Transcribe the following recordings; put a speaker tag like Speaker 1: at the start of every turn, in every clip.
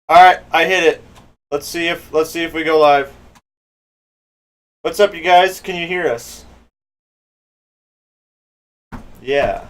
Speaker 1: All right, I hit it. Let's see if we go live. What's up, you guys? Can you hear us? Yeah.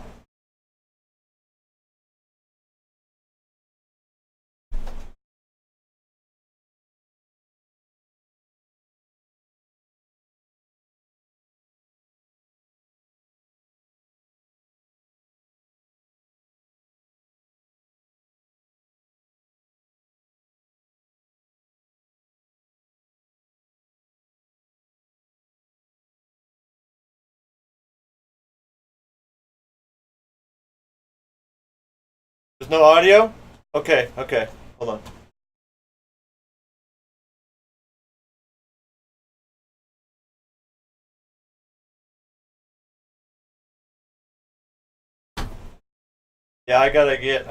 Speaker 1: There's no audio? Okay, okay. Hold on. Yeah, I gotta get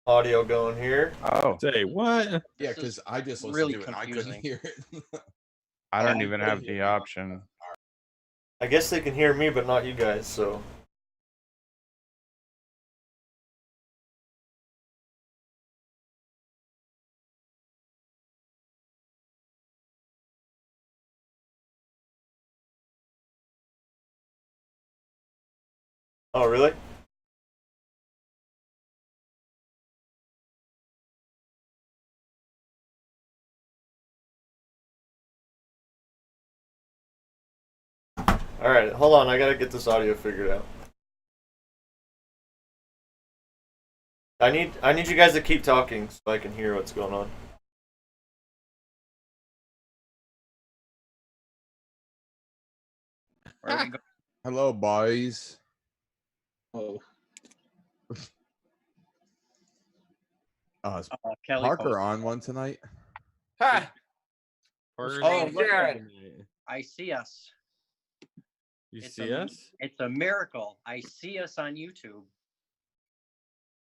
Speaker 1: audio going here.
Speaker 2: Oh,
Speaker 3: Say what?
Speaker 4: Yeah, because I just listened
Speaker 5: really
Speaker 4: to it and I couldn't hear it.
Speaker 2: I don't even have the option.
Speaker 1: I guess they can hear me, but not you guys, so. Oh, really? All right, hold on. I gotta get this audio figured out. I need you guys to keep talking so I can hear what's going on.
Speaker 5: Where we go?
Speaker 4: Hello, boys.
Speaker 5: Oh,
Speaker 4: Is
Speaker 5: Kelly.
Speaker 4: Parker on one tonight?
Speaker 6: Ha!
Speaker 3: Parker's
Speaker 6: Oh,
Speaker 3: on
Speaker 6: Jared.
Speaker 3: tonight.
Speaker 5: I see us.
Speaker 3: You
Speaker 5: It's
Speaker 3: see us?
Speaker 5: It's a miracle. I see us on YouTube.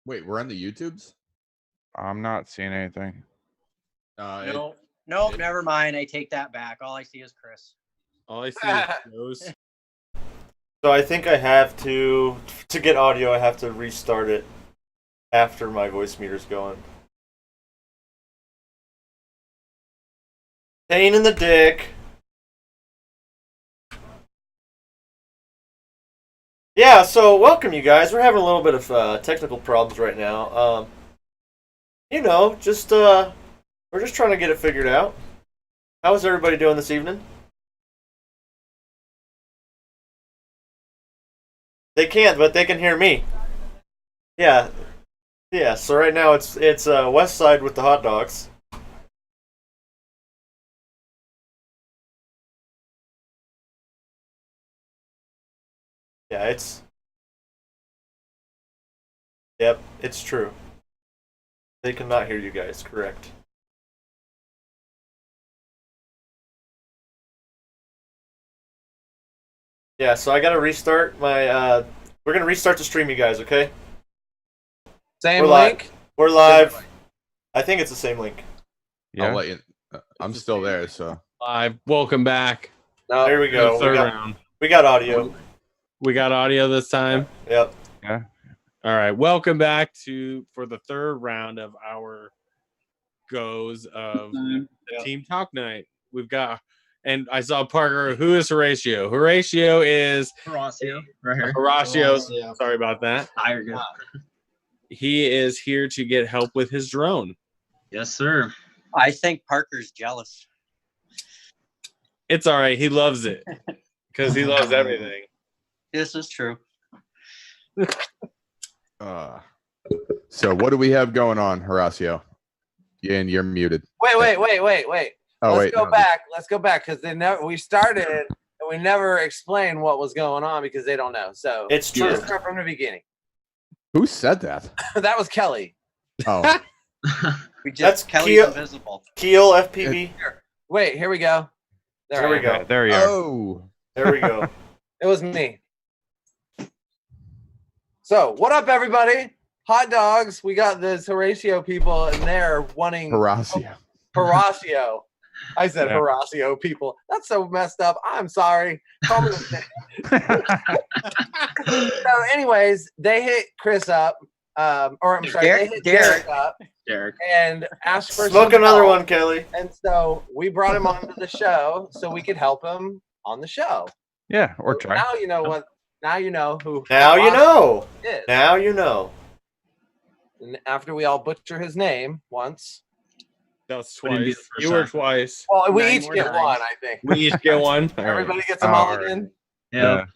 Speaker 4: Wait, we're on the YouTubes?
Speaker 2: I'm not seeing anything.
Speaker 5: No,
Speaker 4: it-
Speaker 5: never mind. I take that back. All I see is Chris.
Speaker 3: All I see is those.
Speaker 1: So I think I have to get audio. I have to restart it after my voice meter's going. Pain in the dick. Yeah, so welcome you guys. We're having a little bit of technical problems right now. You know, just we're just trying to get it figured out. How is everybody doing this evening? They can't, but they can hear me. Yeah, yeah. So right now it's West Side with the hot dogs. Yeah, Yep, it's true. They cannot hear you guys, correct. Yeah, so I gotta restart my, we're gonna restart the stream, you guys, okay?
Speaker 6: Same
Speaker 1: We're
Speaker 6: link?
Speaker 1: live. We're live. I think it's the same link.
Speaker 4: I'll
Speaker 2: Yeah.
Speaker 4: let you. I'm still there, so.
Speaker 3: Live. Welcome back.
Speaker 6: No.
Speaker 1: There we
Speaker 3: The
Speaker 1: go.
Speaker 3: third round.
Speaker 1: We got audio.
Speaker 3: We got audio this time.
Speaker 1: Yep.
Speaker 2: Yeah.
Speaker 3: All right. Welcome back for the third round of our goes of the Team Talk Night. We've got, and I saw Parker. Who is Horatio? Horatio is
Speaker 5: Horacio, right here.
Speaker 3: Horatio.
Speaker 6: Horacio.
Speaker 3: Sorry about that.
Speaker 5: Higher good.
Speaker 3: He is here to get help with his drone.
Speaker 5: Yes, sir. I think Parker's jealous.
Speaker 3: It's all right. He loves it because he loves everything.
Speaker 5: This is true.
Speaker 4: So what do we have going on, Horacio? Yeah, and you're muted.
Speaker 6: Wait.
Speaker 4: Oh,
Speaker 6: Let's
Speaker 4: wait.
Speaker 6: go
Speaker 4: no.
Speaker 6: back. Let's go back because we started and we never explained what was going on because they don't know. So
Speaker 1: It's true.
Speaker 6: let's start from the beginning.
Speaker 4: Who said that?
Speaker 6: That was Kelly.
Speaker 4: Oh,
Speaker 5: We just
Speaker 1: That's
Speaker 5: Kelly's
Speaker 1: Keo-
Speaker 5: invisible.
Speaker 1: Keel FPV.
Speaker 6: Wait, here we go.
Speaker 1: There we go.
Speaker 2: There you are.
Speaker 4: oh.
Speaker 1: There we go.
Speaker 6: It was me. So, what up, everybody? Hot dogs. We got this Horatio people, and they're wanting
Speaker 4: Horacio.
Speaker 6: Horacio. I said
Speaker 2: Yeah.
Speaker 6: Horacio people. That's so messed up. I'm sorry. Call me the- So, anyways, they hit Chris up or I'm sorry, they hit Derek up and asked for
Speaker 1: Smoke
Speaker 6: some
Speaker 1: another
Speaker 6: help.
Speaker 1: one, Kelly.
Speaker 6: And so we brought him onto the show so we could help him on the show.
Speaker 2: Yeah, or
Speaker 6: So
Speaker 2: try.
Speaker 6: now you know what. Now you know who.
Speaker 1: Now you know.
Speaker 6: Is.
Speaker 1: Now you know.
Speaker 6: And after we all butcher his name once.
Speaker 3: That's
Speaker 7: Wouldn't be the
Speaker 3: twice.
Speaker 7: first
Speaker 3: You were
Speaker 7: time.
Speaker 3: twice.
Speaker 6: Well, we
Speaker 7: 9
Speaker 6: each
Speaker 7: more
Speaker 6: get
Speaker 7: times.
Speaker 6: one, I think.
Speaker 3: We each get one. All right.
Speaker 6: Everybody gets a
Speaker 2: All
Speaker 6: mulligan.
Speaker 7: Yeah.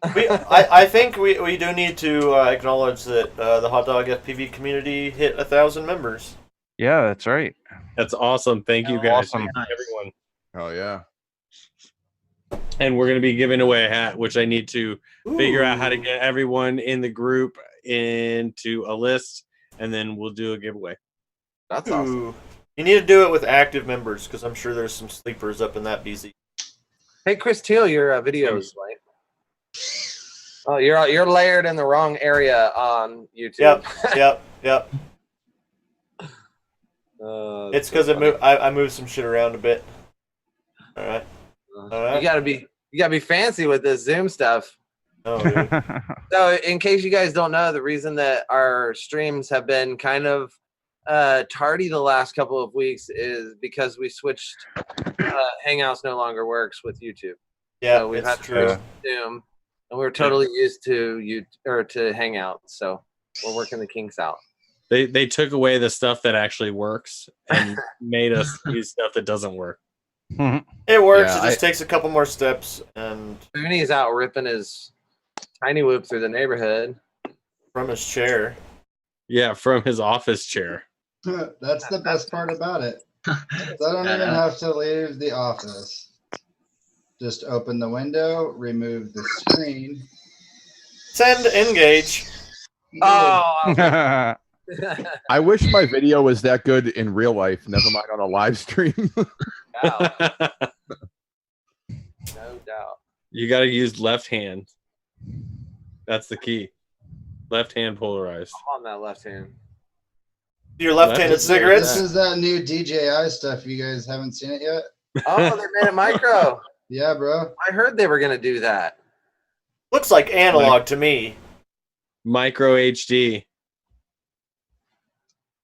Speaker 1: I think we do need to acknowledge that the Hot Dog FPV community hit 1,000 members.
Speaker 2: Yeah, that's right.
Speaker 3: That's awesome. Thank you
Speaker 7: Oh,
Speaker 3: guys.
Speaker 2: awesome.
Speaker 3: Thank you, everyone.
Speaker 4: Oh yeah.
Speaker 3: And we're going to be giving away a hat, which I need to figure out how to
Speaker 1: Ooh.
Speaker 3: get everyone in the group into a list, and then we'll do a giveaway.
Speaker 6: That's awesome.
Speaker 1: Ooh. You need to do it with active members because I'm sure there's some sleepers up in that BZ.
Speaker 6: Hey, Chris Teal, your video is white. Oh, you're layered in the wrong area on YouTube.
Speaker 1: Yep. It's because I moved some shit around a bit. All right.
Speaker 6: You gotta be fancy with this Zoom stuff.
Speaker 1: Oh, dude.
Speaker 6: So, in case you guys don't know, the reason that our streams have been kind of tardy the last couple of weeks is because we switched. Hangouts no longer works with YouTube.
Speaker 1: Yeah,
Speaker 6: So we've
Speaker 1: it's
Speaker 6: had to
Speaker 1: true.
Speaker 6: switch to Zoom, and we're totally used to to Hangouts. So we're working the kinks out.
Speaker 3: They took away the stuff that actually works and made us use stuff that doesn't work.
Speaker 1: It works.
Speaker 4: Yeah,
Speaker 1: It just takes a couple more steps, and
Speaker 6: Booney's out ripping his tiny whoop through the neighborhood.
Speaker 1: from his chair.
Speaker 3: Yeah, from his office chair.
Speaker 8: That's the best part about it. I don't even have to leave the office. Just open the window, remove the screen.
Speaker 1: Send engage.
Speaker 6: Oh,
Speaker 4: I wish my video was that good in real life. Never mind on a live stream.
Speaker 6: no doubt.
Speaker 3: You got to use left hand. That's the key. Left hand polarized.
Speaker 6: I'm on that left hand.
Speaker 1: Your left-handed
Speaker 3: Left-
Speaker 1: cigarettes.
Speaker 8: This is that new DJI stuff. You guys haven't seen it yet?
Speaker 6: Oh, they made it micro.
Speaker 8: Yeah, bro.
Speaker 6: I heard they were gonna do that.
Speaker 1: Looks like analog to me.
Speaker 3: Micro HD.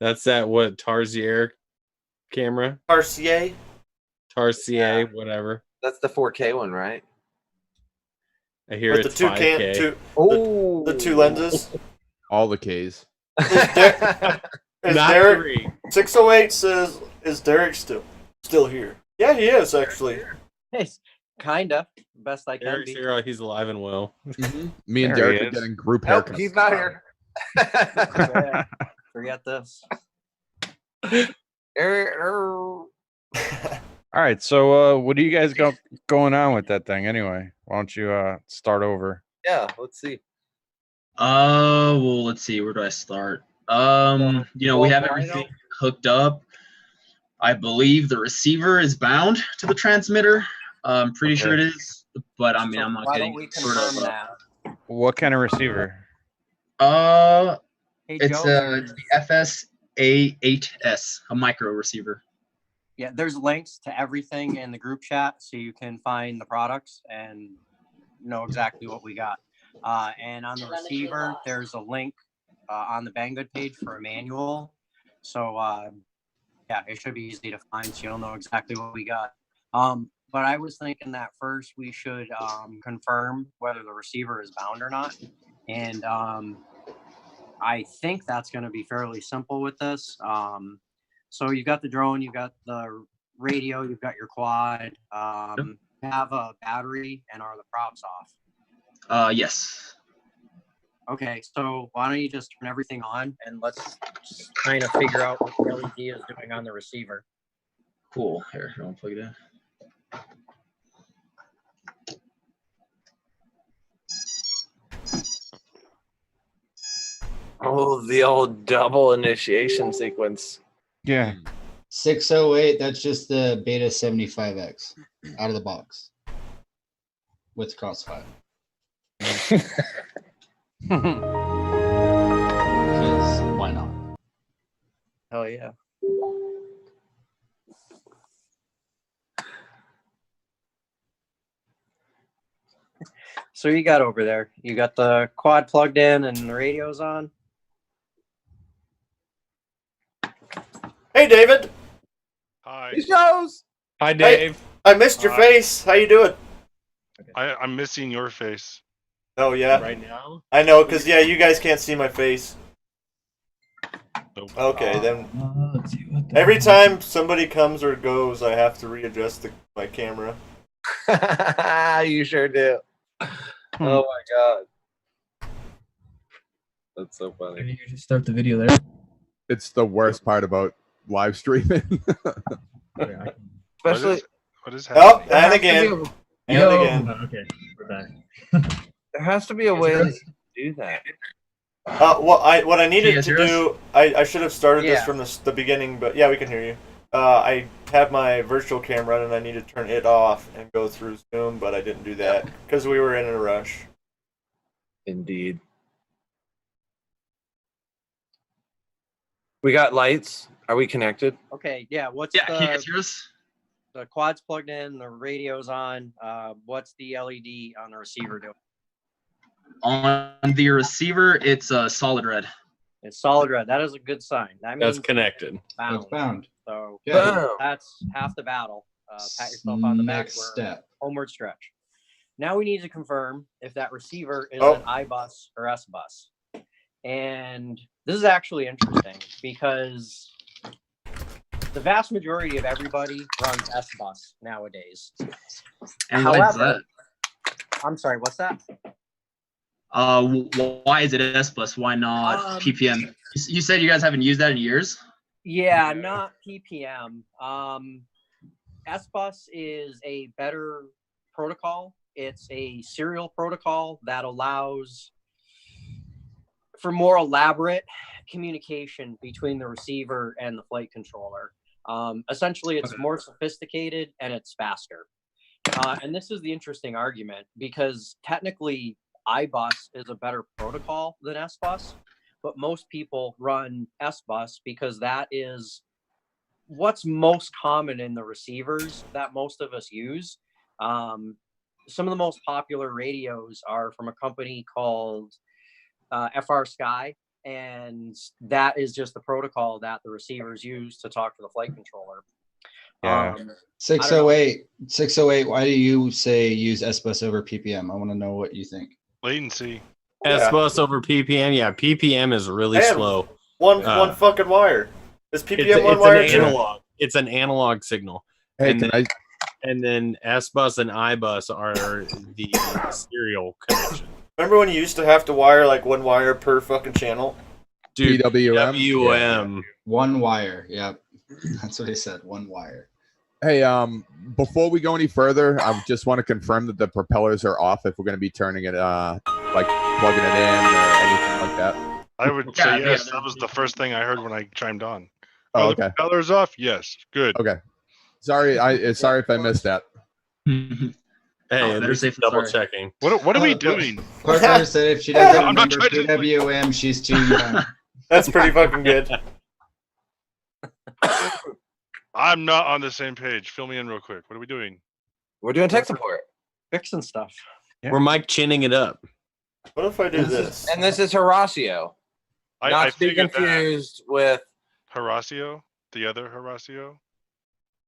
Speaker 3: That's that what Tarsier camera?
Speaker 1: RCA.
Speaker 3: Tarsier, whatever.
Speaker 6: That's the 4K one, right?
Speaker 3: I hear
Speaker 1: With
Speaker 3: it's
Speaker 1: the
Speaker 3: 5K.
Speaker 6: Oh,
Speaker 1: the two lenses.
Speaker 4: All the K's.
Speaker 1: Is
Speaker 3: Not
Speaker 1: Derek
Speaker 3: 3.
Speaker 1: 608 says, is Derek still here? Yeah, he is actually.
Speaker 5: Hey, kinda. Best I can
Speaker 3: Derek's
Speaker 5: be.
Speaker 3: here. He's alive and well.
Speaker 4: Me and
Speaker 2: There
Speaker 4: Derek
Speaker 2: he
Speaker 4: are
Speaker 2: is.
Speaker 4: getting group
Speaker 6: nope,
Speaker 4: haircuts.
Speaker 6: he's not here.
Speaker 5: Yeah, forget this.
Speaker 2: All right, so what do you guys got going on with that thing anyway? Why don't you start over?
Speaker 6: Yeah, let's see.
Speaker 7: Well, let's see. Where do I start? We have everything hooked up. I believe the receiver is bound to the transmitter. I'm pretty sure it is, but I mean, I'm not
Speaker 5: Why
Speaker 7: getting
Speaker 5: don't we
Speaker 7: sort
Speaker 5: confirm
Speaker 7: of.
Speaker 5: that?
Speaker 2: What kind of receiver?
Speaker 5: Hey,
Speaker 7: It's
Speaker 5: Joe,
Speaker 7: the FSA8S, a micro receiver.
Speaker 5: yeah, there's links to everything in the group chat, so you can find the products and know exactly what we got. And on the receiver, there's a link on the Banggood page for a manual. So yeah, it should be easy to find, so you'll know exactly what we got. But I was thinking that first we should confirm whether the receiver is bound or not. And I think that's going to be fairly simple with this. So you've got the drone, you've got the radio, you've got your quad, have a battery, and are the props off?
Speaker 7: Yes.
Speaker 5: Okay, so why don't you just turn everything on and let's just kind of figure out what the LED is doing on the receiver.
Speaker 7: Cool. Here, you want to plug it in?
Speaker 6: Oh, the old double initiation sequence.
Speaker 2: Yeah.
Speaker 8: 608, that's just the Beta 75X out of the box with Crossfire. Because why not?
Speaker 5: Hell yeah. So you got over there, you got the quad plugged in and the radio's on?
Speaker 1: Hey, David.
Speaker 9: Hi.
Speaker 6: He shows.
Speaker 3: Hi, Dave.
Speaker 1: I missed your
Speaker 9: Hi.
Speaker 1: face. How you doing?
Speaker 9: I'm missing your face.
Speaker 1: Oh yeah.
Speaker 3: Right now.
Speaker 1: I know, cause yeah, you guys can't see my face.
Speaker 9: Nope.
Speaker 1: Okay, then.
Speaker 10: Let's see what the
Speaker 1: Every time somebody comes or goes, I have to readjust my camera.
Speaker 6: You sure do. Oh my god. That's so funny.
Speaker 10: Maybe you just start the video there.
Speaker 4: It's the worst part about live streaming.
Speaker 10: Okay, I can-
Speaker 6: Especially
Speaker 9: What is
Speaker 1: Oh,
Speaker 9: happening?
Speaker 6: there has
Speaker 1: and
Speaker 6: to be
Speaker 1: again,
Speaker 6: a-
Speaker 1: and
Speaker 10: Yo!
Speaker 1: again.
Speaker 10: Okay, we're back.
Speaker 6: there has to be a way to do that.
Speaker 1: What I needed
Speaker 7: Can
Speaker 1: to
Speaker 7: you guys
Speaker 1: do, I should have started this
Speaker 5: Yeah.
Speaker 1: from the beginning, but yeah, we can hear you. I have my virtual camera and I need to turn it off and go through Zoom, but I didn't do that because we were in a rush.
Speaker 6: Indeed. We got lights. Are we connected?
Speaker 5: Okay, yeah. What's
Speaker 7: Yeah, can you guys
Speaker 5: the
Speaker 7: hear us?
Speaker 5: quad's plugged in, the radio's on. What's the LED on the receiver doing?
Speaker 7: On the receiver, it's solid red.
Speaker 5: It's solid red. That is a good sign. That means
Speaker 3: That's connected.
Speaker 5: it's bound.
Speaker 8: It's bound.
Speaker 5: So
Speaker 8: Yeah.
Speaker 5: that's half the battle. Pat yourself on the back.
Speaker 8: Next
Speaker 5: We're
Speaker 8: step.
Speaker 5: homeward stretch. Now we need to confirm if that receiver is
Speaker 1: Oh.
Speaker 5: an iBus or S-bus. And this is actually interesting because the vast majority of everybody runs S-bus nowadays.
Speaker 7: And why is
Speaker 5: However, I'm sorry, what's that?
Speaker 7: that? Why is it S bus? Why not PPM? You said you guys haven't used that in years.
Speaker 5: Yeah, not PPM. S-bus is a better protocol. It's a serial protocol that allows for more elaborate communication between the receiver and the flight controller. Essentially, it's more sophisticated and it's faster. And this is the interesting argument because technically iBus is a better protocol than S-bus, but most people run S-bus because that is what's most common in the receivers that most of us use. Some of the most popular radios are from a company called FR Sky, and that is just the protocol that the receivers use to talk to the flight controller.
Speaker 2: Yeah.
Speaker 8: 608. Why do you say use S-bus over PPM? I want to know what you think.
Speaker 9: Latency.
Speaker 3: S-bus over PPM. Yeah, PPM is really
Speaker 1: Man,
Speaker 3: slow.
Speaker 1: One fucking wire. Is PPM
Speaker 3: It's
Speaker 1: one wire
Speaker 3: an
Speaker 1: too?
Speaker 3: analog. It's an analog signal.
Speaker 4: Hey,
Speaker 3: And
Speaker 4: can
Speaker 3: And then S-bus and iBus are the serial connection.
Speaker 1: Remember when you used to have to wire like one wire per fucking channel?
Speaker 3: Dude,
Speaker 4: PWM?
Speaker 3: WM.
Speaker 8: One wire. Yep. That's what he said. One wire.
Speaker 4: Hey, before we go any further, I just want to confirm that the propellers are off if we're going to be turning it, like plugging it in or anything like that.
Speaker 9: I would
Speaker 7: Yeah,
Speaker 9: say
Speaker 7: yeah,
Speaker 9: yes.
Speaker 7: they're-
Speaker 9: That was the first thing I heard when I chimed on.
Speaker 4: Oh,
Speaker 9: The
Speaker 4: okay.
Speaker 9: propeller's off? Yes. Good.
Speaker 4: Okay. Sorry, sorry if I missed that.
Speaker 3: Hey,
Speaker 7: Oh,
Speaker 3: at
Speaker 7: better
Speaker 3: least
Speaker 7: safe than
Speaker 3: double
Speaker 7: sorry.
Speaker 3: checking.
Speaker 9: What are we doing?
Speaker 8: Parker said if she doesn't
Speaker 9: I'm not
Speaker 8: remember
Speaker 9: trying to-
Speaker 8: PWM, she's too young.
Speaker 1: That's pretty fucking good.
Speaker 9: I'm not on the same page. Fill me in real quick. What are we doing?
Speaker 6: We're doing tech support.
Speaker 5: Fixing stuff.
Speaker 2: Yeah.
Speaker 3: We're Mike chinning it up.
Speaker 1: What if I do this?
Speaker 6: And this is Horacio.
Speaker 9: I
Speaker 6: Not to be
Speaker 9: figured that.
Speaker 6: confused with
Speaker 9: Horacio, the other Horacio.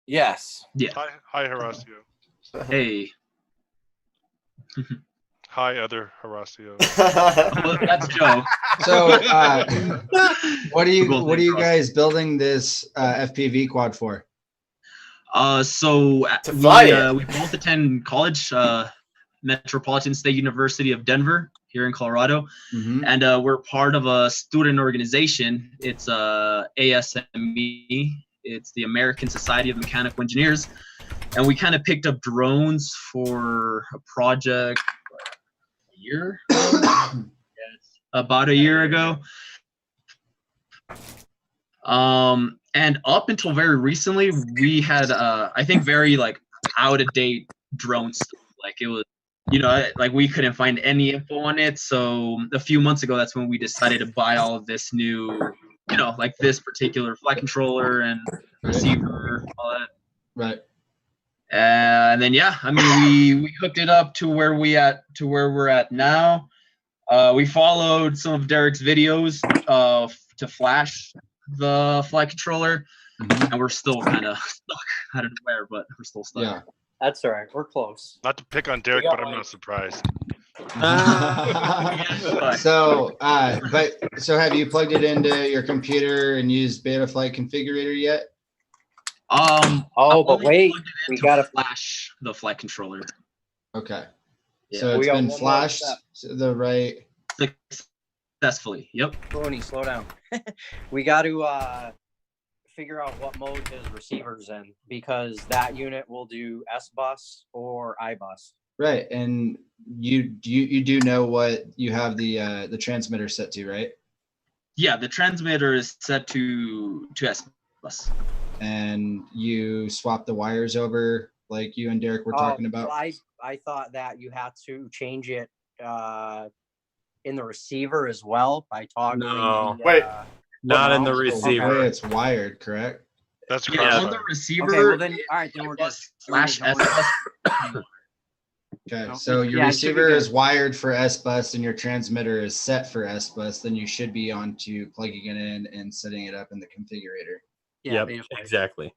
Speaker 6: yes.
Speaker 7: Yeah.
Speaker 9: Hi, Horacio.
Speaker 7: Hey.
Speaker 9: Hi, other Horacio.
Speaker 7: Well, that's Joe.
Speaker 8: So, what are you
Speaker 7: We're both
Speaker 8: what are you
Speaker 7: named
Speaker 8: guys building this FPV quad for?
Speaker 7: So
Speaker 1: To fly
Speaker 7: we both attend college, Metropolitan State University of Denver here in Colorado,
Speaker 8: Mhm.
Speaker 7: and we're part of a student organization. It's ASME. It's the American Society of Mechanical Engineers, and we kind of picked up drones for a project a year ago? About a year ago. And up until very recently, we had I think very like out of date drones. Like it was, you know, like we couldn't find any info on it. So a few months ago, that's when we decided to buy all of this new, you know, like this particular flight controller and receiver, all that.
Speaker 8: Right.
Speaker 7: And then yeah, I mean we hooked it up to where we're at now. We followed some of Derek's videos to Flash the flight controller,
Speaker 8: Mhm.
Speaker 7: and we're still kind of stuck. I don't know where, but we're still stuck.
Speaker 8: Yeah.
Speaker 5: That's all right. We're close.
Speaker 9: Not to pick on Derek,
Speaker 5: got
Speaker 9: but I'm
Speaker 5: like-
Speaker 9: not surprised.
Speaker 8: So, so have you plugged it into your computer and used Betaflight Configurator yet?
Speaker 7: Oh,
Speaker 5: but wait, we gotta
Speaker 7: flash the flight controller.
Speaker 8: Okay.
Speaker 7: Yeah.
Speaker 8: So
Speaker 5: We
Speaker 8: it's
Speaker 5: got
Speaker 8: been
Speaker 5: one more
Speaker 8: flashed
Speaker 5: step.
Speaker 8: to the right.
Speaker 7: Successfully. Yep.
Speaker 5: Tony, slow down. We got to figure out what mode his receiver's in, because that unit will do S bus or I bus.
Speaker 8: Right. And you do know what you have the transmitter set to, right?
Speaker 7: Yeah, the transmitter is set to S bus.
Speaker 8: And you swap the wires over like you and Derek were talking about.
Speaker 5: Well, I thought that you had to change it in the receiver as well by toggling.
Speaker 3: No.
Speaker 1: Wait.
Speaker 3: Not in the
Speaker 8: The way
Speaker 3: receiver.
Speaker 8: it's wired, correct?
Speaker 9: That's
Speaker 7: Yeah, on
Speaker 9: crossfire.
Speaker 7: the receiver.
Speaker 5: Okay, well then, all right, then we're just
Speaker 7: Slash S bus.
Speaker 8: Okay,
Speaker 5: No,
Speaker 8: so your
Speaker 5: yeah, it should be
Speaker 8: receiver
Speaker 5: good.
Speaker 8: is wired for S bus and your transmitter is set for S bus. Then you should be on to plugging it in and setting it up in the configurator.
Speaker 3: Yep, exactly.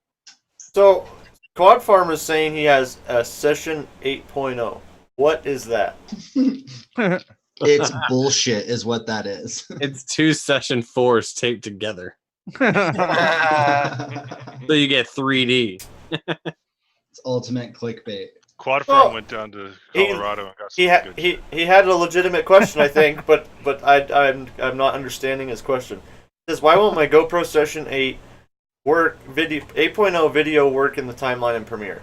Speaker 1: So, Quad Farm is saying he has a session 8.0. What is that?
Speaker 8: It's bullshit, is what that is.
Speaker 3: It's 2 session 4s taped together. So you get 3D.
Speaker 8: It's ultimate clickbait.
Speaker 9: Quad Farm
Speaker 1: Well,
Speaker 9: went down to
Speaker 1: he-
Speaker 9: Colorado and got
Speaker 1: He
Speaker 9: some
Speaker 1: ha-
Speaker 9: good.
Speaker 1: he had a legitimate question, I think, but I'm not understanding his question. It says, why won't my GoPro Session 8 work 8.0 video work in the timeline in Premiere?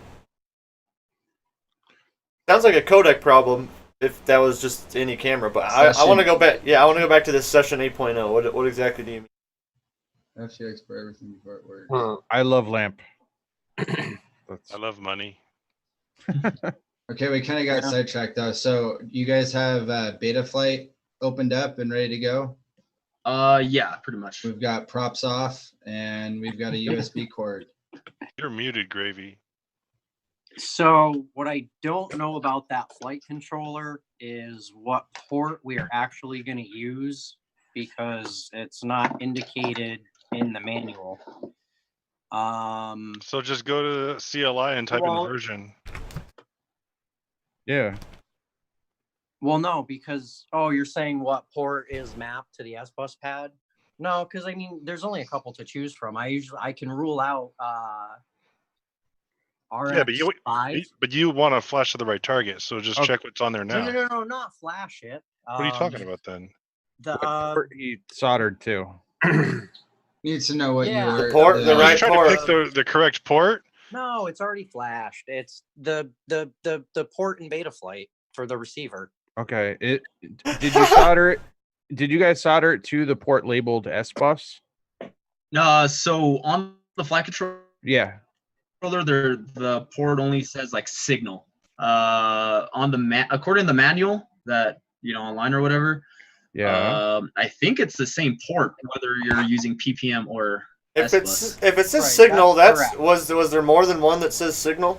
Speaker 1: Sounds like a codec problem if that was just any camera, but I want to go back. Yeah, I want to go back to this Session 8.0. What exactly do you mean?
Speaker 8: FTX for everything before it works.
Speaker 2: I love lamp.
Speaker 9: I love money.
Speaker 8: Okay, we kind of got sidetracked though. So you guys have Betaflight opened up and ready to go.
Speaker 7: Yeah, pretty much.
Speaker 8: We've got props off and we've got a USB cord.
Speaker 9: You're muted, Gravy.
Speaker 5: So what I don't know about that flight controller is what port we are actually going to use, because it's not indicated in the manual.
Speaker 9: So just go to CLI and type
Speaker 5: Well-
Speaker 9: in version.
Speaker 2: Yeah.
Speaker 5: Well, no, because you're saying what port is mapped to the S bus pad? No, because I mean, there's only a couple to choose from. I can rule out
Speaker 9: Yeah,
Speaker 5: RX5.
Speaker 9: but you want to flash to the right target, so just check what's on there now.
Speaker 5: No, not flash it.
Speaker 9: What are you talking about then?
Speaker 5: The
Speaker 2: He soldered too.
Speaker 8: Needs to know what
Speaker 5: Yeah.
Speaker 8: you were.
Speaker 1: The port- the
Speaker 9: I'm
Speaker 1: right
Speaker 9: just trying
Speaker 1: port.
Speaker 9: to pick the correct port.
Speaker 5: No, it's already flashed. It's the port in Betaflight for the receiver.
Speaker 2: Okay. Did you solder it? Did you guys solder it to the port labeled S bus?
Speaker 7: So on the flight controller,
Speaker 2: Yeah.
Speaker 7: the port only says like signal. On the according to the manual that online or whatever.
Speaker 2: Yeah.
Speaker 7: I think it's the same port whether you're using PPM or
Speaker 1: If
Speaker 7: S-bus.
Speaker 1: it says
Speaker 5: Right,
Speaker 1: signal,
Speaker 5: that's
Speaker 1: that's
Speaker 5: correct.
Speaker 1: was there more than one that says signal?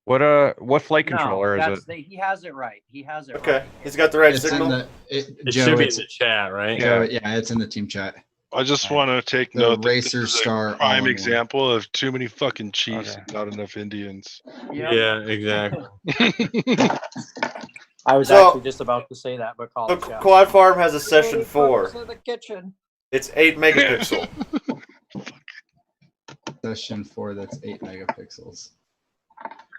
Speaker 2: What flight controller
Speaker 5: no,
Speaker 2: is it?
Speaker 5: he has it right. He has it
Speaker 1: Okay,
Speaker 5: right.
Speaker 1: he's got the right
Speaker 8: It's
Speaker 1: signal.
Speaker 8: in the.
Speaker 3: It
Speaker 8: Joe,
Speaker 3: should be in
Speaker 8: it's,
Speaker 3: the chat, right?
Speaker 8: Joe, yeah, it's in the team chat.
Speaker 9: I just want to take
Speaker 8: The
Speaker 9: note that
Speaker 8: Racer
Speaker 9: this is
Speaker 8: Star
Speaker 9: a prime
Speaker 8: all-in-one.
Speaker 9: example of too many fucking Chiefs
Speaker 2: Okay.
Speaker 9: and not enough Indians.
Speaker 5: Yep.
Speaker 3: Yeah, exactly.
Speaker 5: I was
Speaker 1: So-
Speaker 5: actually just about to say that, but call
Speaker 1: So
Speaker 5: it.
Speaker 1: Quad Farm has a Session 4.
Speaker 5: The kitchen.
Speaker 1: It's 8 megapixel.
Speaker 8: Session 4, that's 8 megapixels.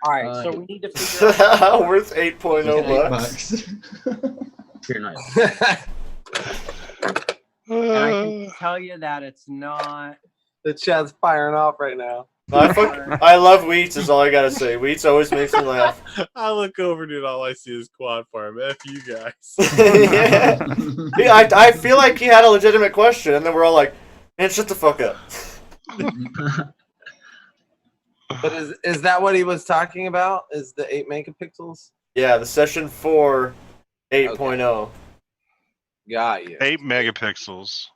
Speaker 5: All right, so we need to figure out.
Speaker 1: Worth 8.0
Speaker 8: $8
Speaker 1: bucks.
Speaker 7: You're not.
Speaker 5: And I can tell you that it's not.
Speaker 6: The chat's firing off right now.
Speaker 1: I love Wheats is all I gotta say. Wheats always makes me laugh.
Speaker 3: I look over, dude. All I see is Quad Farm. F you guys.
Speaker 1: Yeah, I feel like he had a legitimate question, and then we're all like, man, shut the fuck up.
Speaker 6: But is that what he was talking about? Is the 8 megapixels?
Speaker 1: Yeah, the Session 4 8.0.
Speaker 6: Got you.
Speaker 9: 8 megapixels.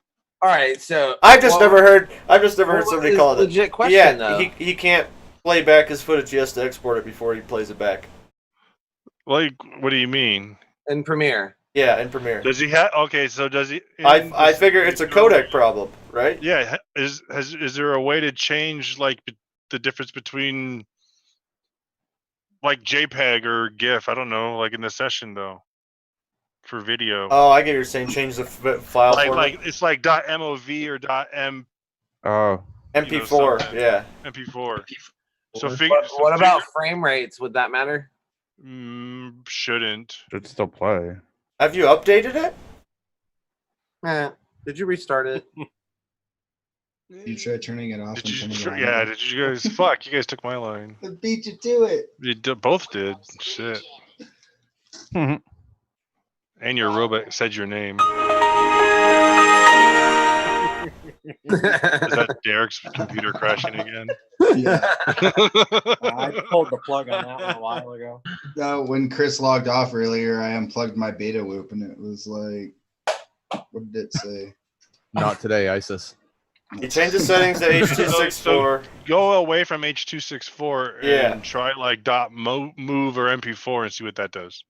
Speaker 6: All right, so
Speaker 1: I've just
Speaker 6: well,
Speaker 1: never heard
Speaker 6: what
Speaker 1: somebody
Speaker 6: was
Speaker 1: call it.
Speaker 6: his legit question,
Speaker 1: Yeah,
Speaker 6: though?
Speaker 1: he can't play back his footage. He has to export it before he plays it back.
Speaker 9: Like, what do you mean?
Speaker 6: in Premiere.
Speaker 1: Yeah, in Premiere.
Speaker 9: Does he have? Okay, so does he?
Speaker 1: I figure it's a codec problem, right?
Speaker 9: Yeah. Is there a way to change like the difference between like JPEG or GIF? I don't know. Like in the session though, for video.
Speaker 1: Oh, I get what you're saying. Change the file format.
Speaker 9: Like it's like .mov or .m.
Speaker 2: Oh.
Speaker 1: MP4.
Speaker 9: something.
Speaker 1: yeah.
Speaker 9: MP4. So
Speaker 6: What about frame rates? Would that matter?
Speaker 9: Shouldn't.
Speaker 2: Should still play.
Speaker 1: Have you updated it?
Speaker 6: Did you restart it?
Speaker 8: You try turning it off.
Speaker 9: Did you guys? Fuck, you guys took my line.
Speaker 8: I beat you to it.
Speaker 9: You both did. Shit. And your robot said your name. Is that Derek's computer crashing again?
Speaker 8: Yeah.
Speaker 5: I pulled the plug on that one a while ago.
Speaker 8: No, when Chris logged off earlier, I unplugged my beta loop and it was like, what did it say?
Speaker 4: Not today, ISIS.
Speaker 1: You change the settings to H.264.
Speaker 9: So go away from H.264 and
Speaker 1: Yeah.
Speaker 9: try like .move or MP4 and see what that does.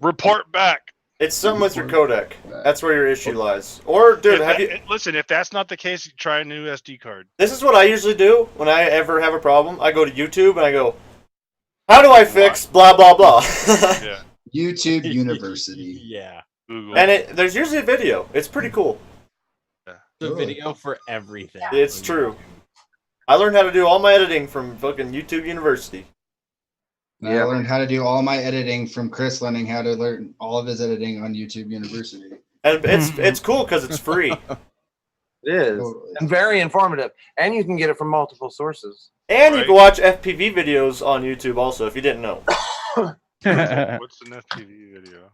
Speaker 9: Report back.
Speaker 1: It's something with your codec. That's where your issue lies. Or, dude,
Speaker 9: Listen, if that's not the case, try a new SD card.
Speaker 1: This is what I usually do when I ever have a problem. I go to YouTube and I go, how do I fix blah, blah, blah?
Speaker 9: Yeah.
Speaker 8: YouTube University.
Speaker 3: Yeah.
Speaker 9: Google.
Speaker 1: And there's usually a video. It's pretty cool.
Speaker 3: The video for everything.
Speaker 1: It's true. I learned how to do all my editing from fucking YouTube University.
Speaker 8: And I learned how to do all my editing from Chris learning how to learn all of his editing on YouTube University.
Speaker 1: And it's cool because it's free.
Speaker 6: It is.
Speaker 8: Totally.
Speaker 6: And very informative. And you can get it from multiple sources.
Speaker 1: And you can watch FPV videos on YouTube also, if you didn't know.
Speaker 9: What's an FPV video?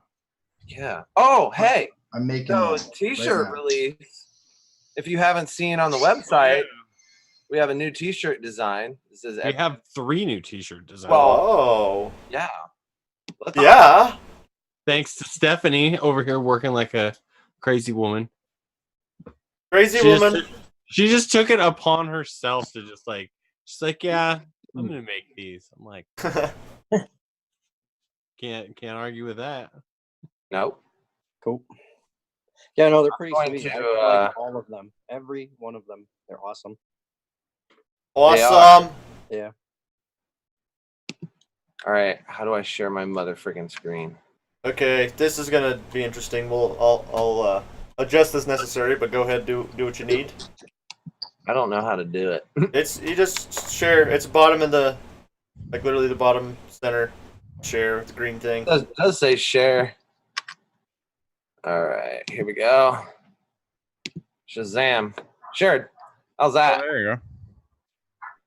Speaker 6: Yeah. Oh, hey.
Speaker 8: I'm making
Speaker 6: So,
Speaker 8: a
Speaker 6: t-shirt
Speaker 8: right now.
Speaker 6: release. If you haven't seen on the website, we have a new t-shirt design. This is
Speaker 3: We have 3 new t-shirt designs.
Speaker 1: Oh.
Speaker 6: Yeah.
Speaker 1: Yeah.
Speaker 3: Thanks to Stephanie over here working like a crazy woman.
Speaker 1: Crazy woman.
Speaker 3: She just took it upon herself to she's like, yeah, I'm gonna make these. I'm like, can't argue with that.
Speaker 6: Nope.
Speaker 5: Cool. Yeah, no, they're pretty
Speaker 6: going
Speaker 5: sweet.
Speaker 6: to,
Speaker 5: I like all of them. Every one of them. They're awesome.
Speaker 1: Awesome.
Speaker 5: Yeah.
Speaker 6: All right. How do I share my mother friggin' screen?
Speaker 1: Okay, this is gonna be interesting. I'll adjust as necessary, but go ahead, do what you need.
Speaker 6: I don't know how to do it.
Speaker 1: You just share. It's bottom in the, like literally the bottom center share with the green thing.
Speaker 6: It does say share. All right, here we go. Shazam. Shared. How's that?
Speaker 2: Oh, there you go.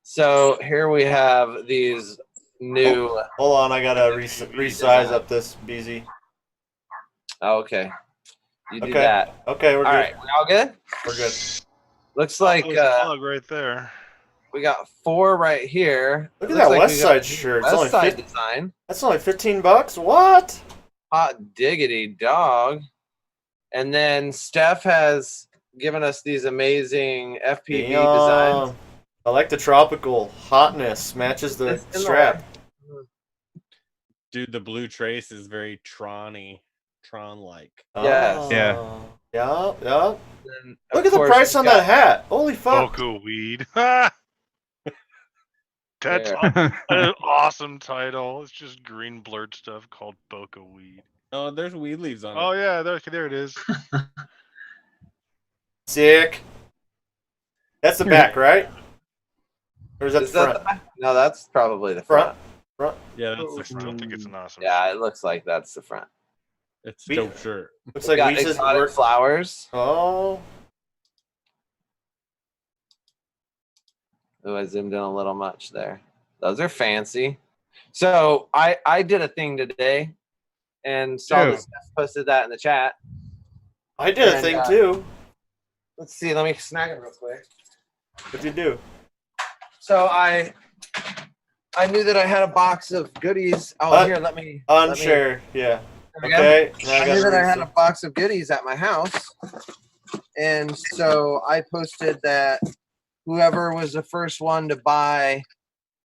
Speaker 6: So here we have these new.
Speaker 1: Hold on, I gotta resize up this BZ.
Speaker 6: Oh, okay. You do
Speaker 1: Okay.
Speaker 6: that.
Speaker 1: Okay, we're
Speaker 6: All
Speaker 1: good.
Speaker 6: right, we all good?
Speaker 1: We're good.
Speaker 6: Looks like
Speaker 9: There's a plug right there.
Speaker 6: we got 4 right here.
Speaker 1: Look at
Speaker 6: Looks
Speaker 1: that
Speaker 6: like
Speaker 1: West
Speaker 6: we got
Speaker 1: Side shirt. It's only
Speaker 6: West Side
Speaker 1: 50
Speaker 6: design.
Speaker 1: That's only $15. What?
Speaker 6: Hot diggity dog. And then Steph has given us these amazing FPV designs.
Speaker 1: I like the tropical hotness. Matches the
Speaker 6: It's in the
Speaker 1: strap.
Speaker 3: Dude, the blue trace is very Tron-like.
Speaker 6: Yes.
Speaker 2: Yeah.
Speaker 1: Yeah. Yeah.
Speaker 6: And
Speaker 1: Look
Speaker 6: of
Speaker 1: at the
Speaker 6: course,
Speaker 1: price
Speaker 6: we've
Speaker 1: on
Speaker 6: got-
Speaker 1: that hat. Holy fuck.
Speaker 9: Boca Weed. That's an awesome title. It's just green blurred stuff called Boca Weed.
Speaker 3: Oh, there's weed leaves on
Speaker 9: Oh
Speaker 3: it.
Speaker 9: yeah, there it is.
Speaker 1: Sick. That's the back, right? Or is that
Speaker 6: Is
Speaker 1: the
Speaker 6: that
Speaker 1: front?
Speaker 6: the back? No, that's probably the front.
Speaker 1: Front.
Speaker 3: Yeah, that's
Speaker 9: I
Speaker 3: the
Speaker 9: still
Speaker 3: front.
Speaker 9: think it's an awesome.
Speaker 6: Yeah, it looks like that's the front.
Speaker 3: It's a dope shirt.
Speaker 1: Looks
Speaker 6: We
Speaker 1: like
Speaker 6: got
Speaker 1: Lisa's
Speaker 6: exotic
Speaker 1: work.
Speaker 6: flowers.
Speaker 1: Oh.
Speaker 6: Oh, I zoomed in a little much there. Those are fancy. So I did a thing today and saw
Speaker 2: Dude.
Speaker 6: that Steph posted that in the chat.
Speaker 1: I did a
Speaker 6: And,
Speaker 1: thing too.
Speaker 6: Let's see, let me snag it real quick.
Speaker 1: What'd you do?
Speaker 6: So I knew that I had a box of goodies. Oh, here, let me
Speaker 1: Unshare. Yeah.
Speaker 6: There we go.
Speaker 1: Okay. Now
Speaker 6: I knew that I had a
Speaker 1: gotta
Speaker 6: box of goodies at my house. And so I posted that whoever was the first one to buy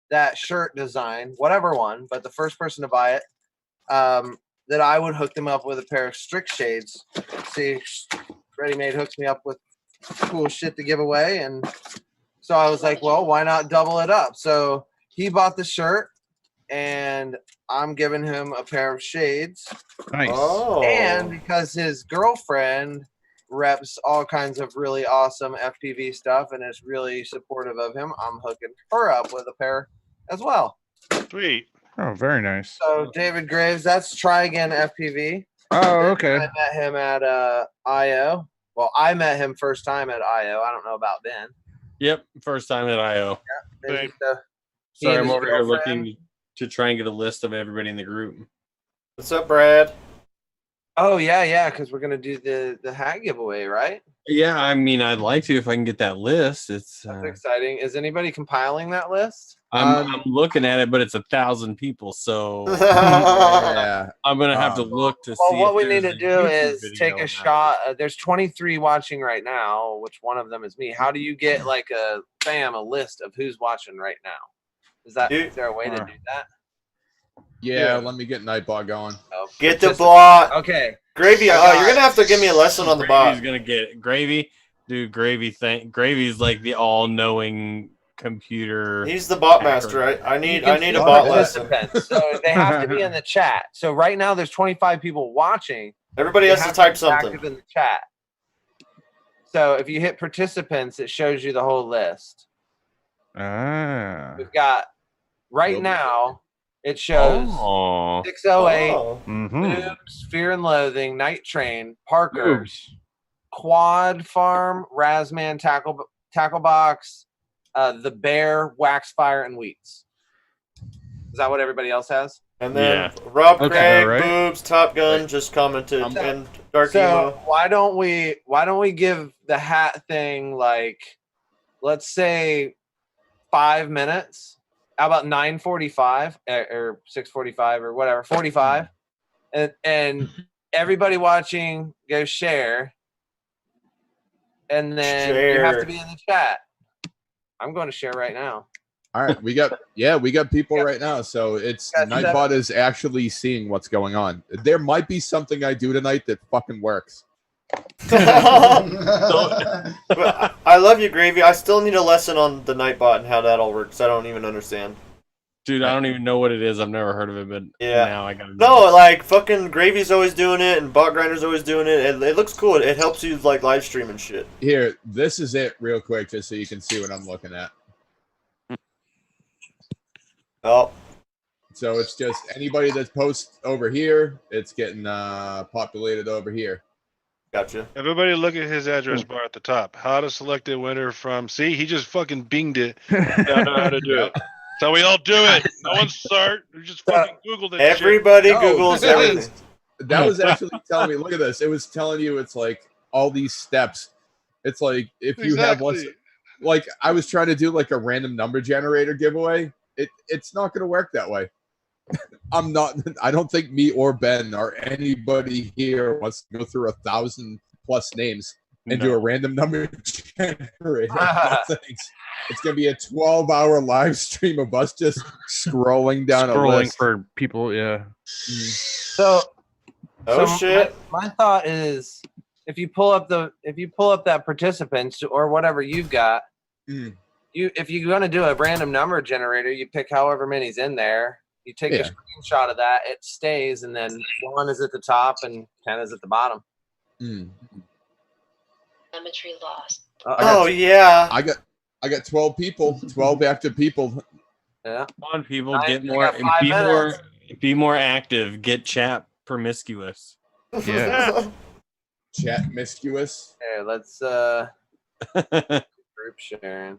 Speaker 6: that shirt design, whatever one, but the first person to buy it, that I would hook them up with a pair of strict shades. See, Ready Made hooks me up with cool shit to give away, and so I was like, well, why not double it up? So he bought the shirt, and I'm giving him a pair of shades.
Speaker 2: Nice.
Speaker 1: Oh.
Speaker 6: And because his girlfriend reps all kinds of really awesome FPV stuff and is really supportive of him, I'm hooking her up with a pair as well.
Speaker 9: Sweet.
Speaker 2: Oh, very nice.
Speaker 6: So David Graves, that's Try Again FPV.
Speaker 2: Oh, okay.
Speaker 6: I met him at IO. Well, I met him first time at IO. I don't know about Ben.
Speaker 3: Yep, first time at IO.
Speaker 6: And
Speaker 9: Same.
Speaker 6: he
Speaker 3: Sorry,
Speaker 6: and
Speaker 3: I'm
Speaker 6: his
Speaker 3: over here
Speaker 6: girlfriend-
Speaker 3: looking to try and get a list of everybody in the group.
Speaker 1: What's up, Brad?
Speaker 6: Oh yeah, because we're gonna do the hat giveaway, right?
Speaker 3: Yeah, I mean, I'd like to if I can get that list. It's
Speaker 6: That's exciting. Is anybody compiling that list?
Speaker 3: I'm looking at it, but it's 1,000 people, so
Speaker 4: Yeah.
Speaker 3: I'm gonna have to look to
Speaker 6: Well,
Speaker 3: see.
Speaker 6: what
Speaker 3: if
Speaker 6: we need
Speaker 3: there's
Speaker 6: to
Speaker 3: a
Speaker 6: do
Speaker 3: YouTube
Speaker 6: is
Speaker 3: video
Speaker 6: take
Speaker 3: on
Speaker 6: a
Speaker 3: that.
Speaker 6: shot. There's 23 watching right now, which one of them is me. How do you get like a list of who's watching right now? Is there a way to do that?
Speaker 4: Yeah, let me get Nightbot going.
Speaker 6: Oh,
Speaker 1: Get the
Speaker 6: participant.
Speaker 1: bot.
Speaker 6: Okay.
Speaker 1: Gravy, you're gonna have to give me a lesson on the
Speaker 3: Gravy's
Speaker 1: bot.
Speaker 3: gonna get Gravy. Dude, Gravy's like the all-knowing computer.
Speaker 1: He's the bot
Speaker 3: hacker.
Speaker 1: master. I need
Speaker 6: You
Speaker 1: a
Speaker 6: can
Speaker 1: bot
Speaker 6: see
Speaker 1: lesson.
Speaker 6: participants, so they have to be in the chat. So right now there's 25 people watching.
Speaker 1: Everybody
Speaker 6: They
Speaker 1: has to
Speaker 6: have
Speaker 1: type
Speaker 6: be
Speaker 1: something.
Speaker 6: active in the chat. So if you hit participants, it shows you the whole list.
Speaker 2: Ah.
Speaker 6: We've got right
Speaker 4: Nope.
Speaker 6: now. It shows
Speaker 3: Oh.
Speaker 6: 608,
Speaker 1: Oh.
Speaker 2: Mm-hmm.
Speaker 6: Boobs, Fear and Loathing, Night Train, Parker,
Speaker 2: Boobs.
Speaker 6: Quad Farm, Razman, Tackle Box, The Bear, Waxfire, and Wheats. Is that what everybody else has?
Speaker 1: And then
Speaker 3: Yeah.
Speaker 1: Rob
Speaker 2: Okay,
Speaker 1: Craig,
Speaker 2: right.
Speaker 1: Boobs, Top Gun just commented, and Dark
Speaker 6: So
Speaker 1: Emo.
Speaker 6: why don't we give the hat thing like, let's say 5 minutes? How about 9:45 or 6:45 or whatever, 45, and everybody watching go share, and then you have to be in the chat. I'm going to share right now.
Speaker 4: All right, we got people right now. So it's
Speaker 6: Got
Speaker 4: Nightbot is actually seeing what's going on. There might be something I do tonight that fucking works.
Speaker 1: But I love you, Gravy. I still need a lesson on the Nightbot and how that all works. I don't even understand.
Speaker 3: Dude, I don't even know what it is. I've never heard of it, but
Speaker 1: Yeah.
Speaker 3: now I gotta
Speaker 1: No, like fucking Gravy's always doing it, and Bot Grinder's always doing it. It looks cool. It helps you like live stream and shit.
Speaker 4: Here, this is it real quick, just so you can see what I'm looking at.
Speaker 1: Oh,
Speaker 4: So it's just anybody that posts over here, it's getting populated over here.
Speaker 1: gotcha.
Speaker 9: Everybody look at his address bar at the top. How to select a winner from. See, he just fucking binged it. I know how to do it. So we all do it. No one start. We just fucking Googled it.
Speaker 1: Everybody
Speaker 4: No,
Speaker 1: Googles
Speaker 4: that
Speaker 1: everything.
Speaker 4: was- That was actually telling me, look at this. It was telling you it's like all these steps. It's like if you have less, like I was trying to do like a random number generator giveaway. It's not going to work that way. I don't think me or Ben or anybody here wants to go through 1,000+ names and do a random number generator. No thanks. It's going to be a 12-hour live stream of us just scrolling down a
Speaker 2: Scrolling
Speaker 4: list.
Speaker 2: for people, yeah.
Speaker 6: So,
Speaker 1: shit.
Speaker 6: My thought is, if you pull up that participants or whatever you've got, if you're going to do a random number generator, you pick however many's in there. You take a screenshot of that. It stays, and then 1 is at the top and 10 is at the bottom.
Speaker 11: Telemetry lost.
Speaker 1: Yeah.
Speaker 4: I got 12 people, 12 active people.
Speaker 6: Yeah.
Speaker 3: Come on, people,
Speaker 6: I
Speaker 3: get more,
Speaker 6: got 5 minutes.
Speaker 3: be more active. Get chat promiscuous.
Speaker 2: Yeah.
Speaker 4: Chat miscuous.
Speaker 6: Here, let's group sharing.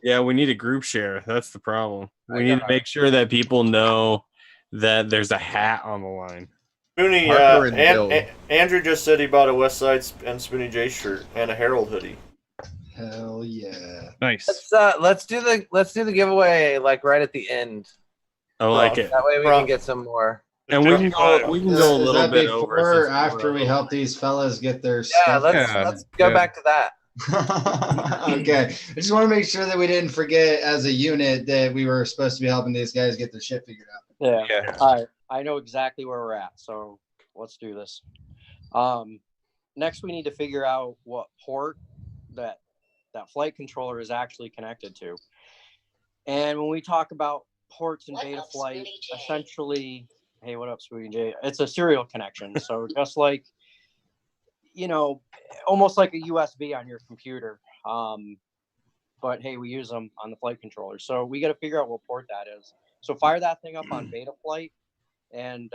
Speaker 3: Yeah, we need a group share. That's the problem.
Speaker 6: I
Speaker 3: We need to
Speaker 6: got-
Speaker 3: make sure that people know that there's a hat on the line.
Speaker 1: Spoonie,
Speaker 4: Parker and Bill.
Speaker 1: Andrew just said he bought a West Side and Spoonie J shirt and a Herald hoodie.
Speaker 8: Hell yeah.
Speaker 2: Nice.
Speaker 6: Let's do the giveaway like right at the end.
Speaker 3: I like it.
Speaker 6: That way we can get some more.
Speaker 3: And we can go a
Speaker 8: Is
Speaker 3: little
Speaker 8: that
Speaker 3: bit
Speaker 8: before
Speaker 3: over.
Speaker 8: or
Speaker 3: since
Speaker 8: after
Speaker 3: we're
Speaker 8: we
Speaker 3: over.
Speaker 8: help these fellas get their
Speaker 6: Yeah,
Speaker 8: stuff?
Speaker 6: let's go back to that.
Speaker 8: Okay. I just want to make sure that we didn't forget as a unit that we were supposed to be helping these guys get their shit figured out.
Speaker 6: Yeah. All right.
Speaker 5: I know exactly where we're at, so let's do this. Next, we need to figure out what port that flight controller is actually connected to. And when we talk about ports in beta flight, essentially, hey, what up, Sweetie J? It's a serial connection. So just like, you know, almost like a USB on your computer. But hey, we use them on the flight controller. So we got to figure out what port that is. So fire that thing up on beta flight and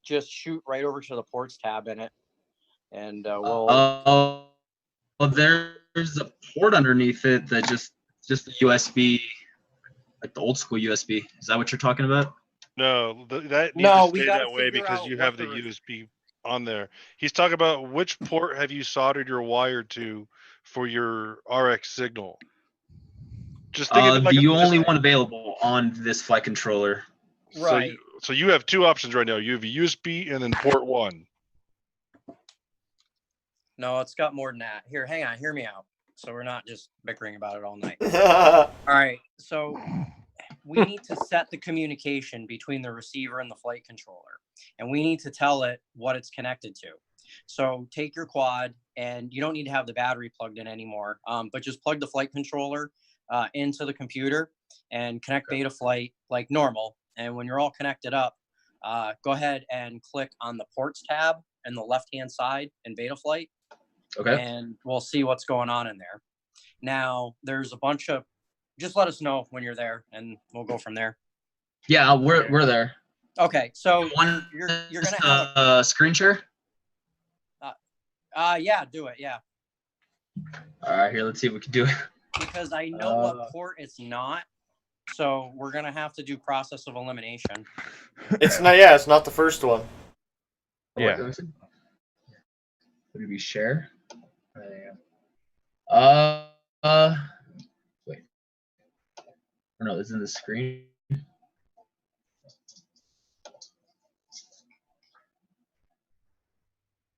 Speaker 5: just shoot right over to the ports tab in it. And we'll.
Speaker 7: There's a port underneath it that just the USB, like the old school USB. Is that what you're talking about?
Speaker 9: No, that needs
Speaker 5: No,
Speaker 9: to
Speaker 5: we
Speaker 9: stay
Speaker 5: gotta
Speaker 9: that way
Speaker 5: figure
Speaker 9: because
Speaker 5: out
Speaker 9: you
Speaker 5: what
Speaker 9: have the
Speaker 5: the
Speaker 9: USB on there. He's talking about which port have you soldered your wire to for your RX signal. Just think of it like
Speaker 7: The only one available on this flight controller.
Speaker 5: Right.
Speaker 9: So you have two options right now. You have a USB and then port 1.
Speaker 5: No, it's got more than that. Here, hang on, hear me out. So we're not just bickering about it all night. All right. So we need to set the communication between the receiver and the flight controller, and we need to tell it what it's connected to. So take your quad, and you don't need to have the battery plugged in anymore, but just plug the flight controller into the computer and connect beta flight like normal. And when you're all connected up, go ahead and click on the ports tab in the left-hand side in beta flight.
Speaker 7: Okay.
Speaker 5: And we'll see what's going on in there. Now, there's a bunch of, just let us know when you're there and we'll go from there.
Speaker 7: Yeah, we're there.
Speaker 5: Okay, so you're gonna have
Speaker 7: a screen share.
Speaker 5: Yeah, do it. Yeah.
Speaker 7: All right, here, let's see if we can do it.
Speaker 5: Because I know what port it's not, so we're gonna have to do process of elimination.
Speaker 1: It's not. Yeah, it's not the first one.
Speaker 2: Yeah.
Speaker 7: Would it be share? Wait. Oh, no, it's in the screen.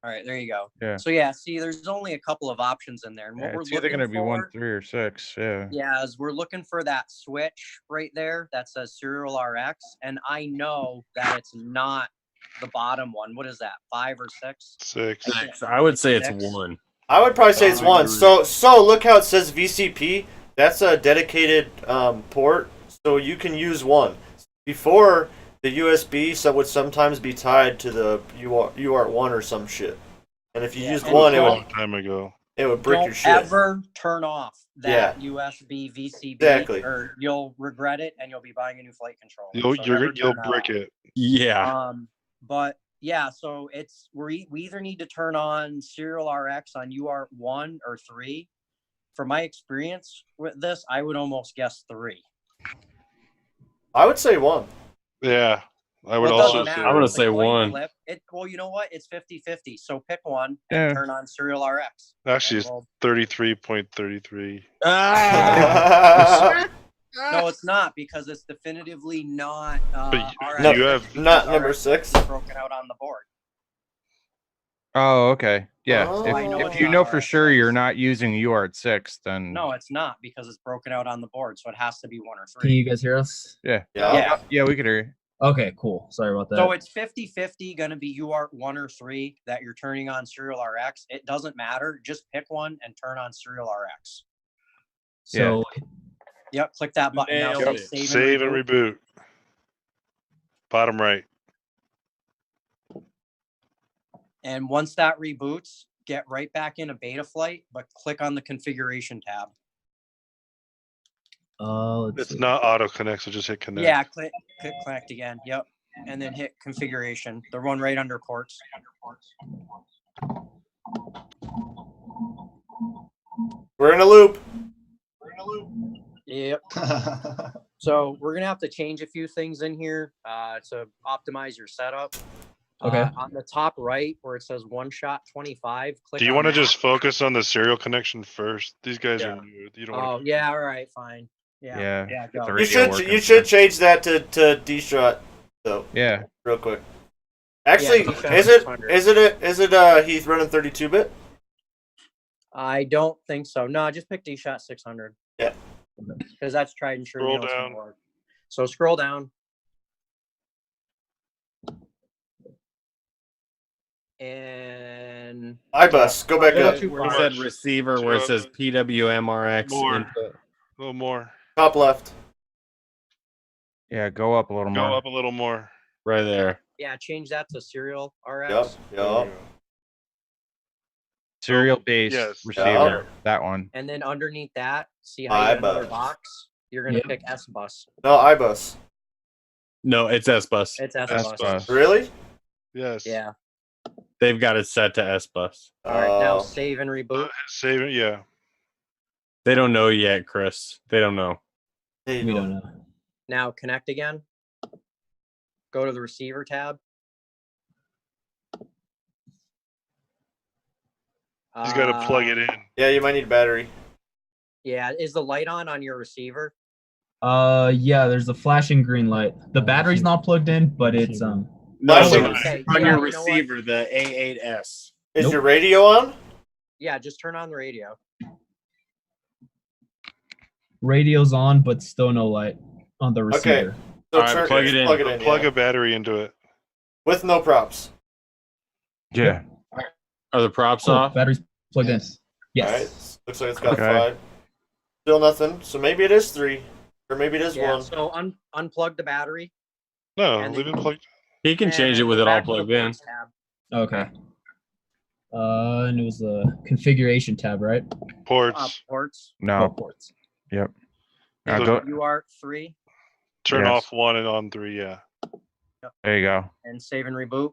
Speaker 5: All right, there you go.
Speaker 2: Yeah.
Speaker 5: So yeah, see, there's only a couple of options in there, and what
Speaker 2: Yeah,
Speaker 5: we're
Speaker 2: it's either
Speaker 5: looking
Speaker 2: gonna be
Speaker 5: for,
Speaker 2: 1, 3, or 6. Yeah.
Speaker 5: yeah, is we're looking for that switch right there that says serial RX, and I know that it's not the bottom one. What is that? 5 or 6?
Speaker 9: 6.
Speaker 3: I would say it's
Speaker 5: 6.
Speaker 3: 1.
Speaker 1: I would probably say it's 1. So look how it says VCP. That's a dedicated port, so you can use 1. Before, the USB would sometimes be tied to the UART1 or some shit. And if you used 1, it would
Speaker 9: time ago.
Speaker 1: It would brick
Speaker 5: Don't
Speaker 1: your shit.
Speaker 5: ever turn off that USB VCB,
Speaker 1: Exactly.
Speaker 5: or you'll regret it, and you'll be buying a new flight controller.
Speaker 9: You'll brick it.
Speaker 3: Yeah.
Speaker 5: But yeah, so it's we either need to turn on serial RX on UART 1 or 3. From my experience with this, I would almost guess 3.
Speaker 1: I would say 1.
Speaker 9: Yeah, I would
Speaker 5: Well, it
Speaker 9: also
Speaker 5: doesn't
Speaker 9: say.
Speaker 5: matter.
Speaker 3: I'm gonna
Speaker 5: It's a
Speaker 3: say
Speaker 5: coin
Speaker 3: 1.
Speaker 5: flip. Well, you know what? It's 50-50. So pick one and
Speaker 2: Yeah.
Speaker 5: turn on serial RX.
Speaker 9: Actually,
Speaker 5: And
Speaker 9: it's 33.33.
Speaker 3: Ah!
Speaker 5: no, it's not, because it's definitively not
Speaker 9: But
Speaker 5: RX.
Speaker 1: No,
Speaker 9: you have
Speaker 1: not
Speaker 5: because
Speaker 1: number
Speaker 5: RX
Speaker 1: 6.
Speaker 5: is broken out on the board.
Speaker 2: Oh, okay. Yeah.
Speaker 1: Oh.
Speaker 5: I know
Speaker 2: If
Speaker 5: it's
Speaker 2: you
Speaker 5: not
Speaker 2: know for
Speaker 5: RX.
Speaker 2: sure you're not using UART6, then
Speaker 5: No, it's not, because it's broken out on the board, so it has to be 1 or 3.
Speaker 10: Can you guys hear us?
Speaker 2: yeah.
Speaker 1: Yeah.
Speaker 2: We could hear you.
Speaker 10: Okay, cool. Sorry about that.
Speaker 5: So it's 50-50 going to be UART 1 or 3 that you're turning on serial RX. It doesn't matter. Just pick one and turn on serial RX.
Speaker 10: So
Speaker 5: Yep, click that button. Now
Speaker 3: Nailed
Speaker 5: say
Speaker 3: it.
Speaker 5: save and reboot.
Speaker 9: Bottom right.
Speaker 5: And once that reboots, get right back into beta flight, but click on the configuration tab.
Speaker 10: let's
Speaker 9: It's
Speaker 10: see.
Speaker 9: not auto connect, so just hit connect.
Speaker 5: Yeah, click connect again. Yep. And then hit configuration. The one right under ports.
Speaker 1: We're in a loop.
Speaker 5: Yep. So we're gonna have to change a few things in here to optimize your setup.
Speaker 10: Okay.
Speaker 5: On the top right where it says one shot 25, click.
Speaker 9: Do you
Speaker 5: on
Speaker 9: want to
Speaker 5: that.
Speaker 9: just focus on the serial connection first? These guys
Speaker 3: Yeah.
Speaker 9: are new. You don't
Speaker 5: Oh
Speaker 9: want to.
Speaker 5: yeah, all right, fine. Yeah.
Speaker 2: Yeah.
Speaker 5: Go.
Speaker 2: The
Speaker 1: You
Speaker 2: radio
Speaker 1: should
Speaker 2: working.
Speaker 1: change that to D-Shot though.
Speaker 2: Yeah.
Speaker 1: Real quick. Actually,
Speaker 5: D-Shot
Speaker 1: is it
Speaker 5: 600.
Speaker 1: he's running 32-bit?
Speaker 5: I don't think so. No, just pick D-Shot 600.
Speaker 1: Yeah.
Speaker 5: Because that's tried and true.
Speaker 9: Scroll
Speaker 5: you know it's gonna
Speaker 9: down.
Speaker 5: work. So scroll down. And
Speaker 1: iBus, go back
Speaker 5: Little
Speaker 1: up.
Speaker 5: too
Speaker 3: He
Speaker 5: far.
Speaker 3: said receiver where it says PWMRX
Speaker 9: More.
Speaker 3: input.
Speaker 9: A little more.
Speaker 1: Top left.
Speaker 2: Yeah, go up a little more.
Speaker 9: Go up a little more.
Speaker 3: Right there.
Speaker 5: Yeah, change that to serial RX.
Speaker 1: Yep. Yep.
Speaker 2: Serial based
Speaker 9: Yes.
Speaker 2: receiver. That one.
Speaker 5: And then underneath that, see how you have another
Speaker 1: iBus.
Speaker 5: box? You're gonna
Speaker 10: Yep.
Speaker 5: pick S bus.
Speaker 1: No, iBus.
Speaker 3: No, it's S bus.
Speaker 5: It's S
Speaker 2: S
Speaker 5: bus.
Speaker 2: bus.
Speaker 1: Really?
Speaker 9: Yes.
Speaker 5: Yeah.
Speaker 3: They've got it set to S bus.
Speaker 5: All right, now
Speaker 1: Oh.
Speaker 5: save and reboot.
Speaker 9: Save it. Yeah.
Speaker 3: They don't know yet, Chris. They don't know.
Speaker 1: There you
Speaker 10: We
Speaker 1: go.
Speaker 10: don't know.
Speaker 5: Now connect again. Go to the receiver tab.
Speaker 9: He's got to plug it in.
Speaker 1: Yeah, you might need a battery.
Speaker 5: Yeah, is the light on your receiver?
Speaker 10: Yeah, there's a flashing green light. The battery's not plugged in, but it's
Speaker 3: No,
Speaker 1: Flashing.
Speaker 5: Okay,
Speaker 3: on
Speaker 5: yeah,
Speaker 3: your
Speaker 5: you know what?
Speaker 3: receiver, the A8S.
Speaker 1: Is
Speaker 10: Nope.
Speaker 1: your radio on?
Speaker 5: Yeah, just turn on the radio.
Speaker 10: radio's on, but still no light on the receiver.
Speaker 1: So
Speaker 3: Alright,
Speaker 1: turn,
Speaker 3: plug it in.
Speaker 1: Plug it in.
Speaker 9: Plug
Speaker 1: Yeah.
Speaker 9: a battery into it.
Speaker 1: With no props.
Speaker 2: Yeah.
Speaker 3: Are the props
Speaker 10: Cool.
Speaker 3: off?
Speaker 10: Battery's plugged
Speaker 8: Yes.
Speaker 10: in. Yes.
Speaker 1: All right. Looks like it's got
Speaker 2: Okay.
Speaker 1: 5. Still nothing. So maybe it is 3, or maybe it is
Speaker 5: Yeah,
Speaker 1: 1.
Speaker 5: so unplug the battery.
Speaker 9: No,
Speaker 5: And
Speaker 9: leave
Speaker 5: then-
Speaker 9: it plugged.
Speaker 3: He can change it
Speaker 5: and
Speaker 3: with
Speaker 5: go
Speaker 3: it all
Speaker 5: back to the
Speaker 3: plugged in.
Speaker 5: ports tab.
Speaker 10: Okay. And it was the configuration tab, right?
Speaker 9: Ports.
Speaker 5: Ports.
Speaker 10: Oh,
Speaker 2: No.
Speaker 10: ports.
Speaker 2: Yep. Now
Speaker 9: So-
Speaker 2: go.
Speaker 5: UART3
Speaker 9: Turn
Speaker 2: Yes.
Speaker 9: off 1 and on 3. Yeah.
Speaker 2: There you go.
Speaker 5: and save and reboot.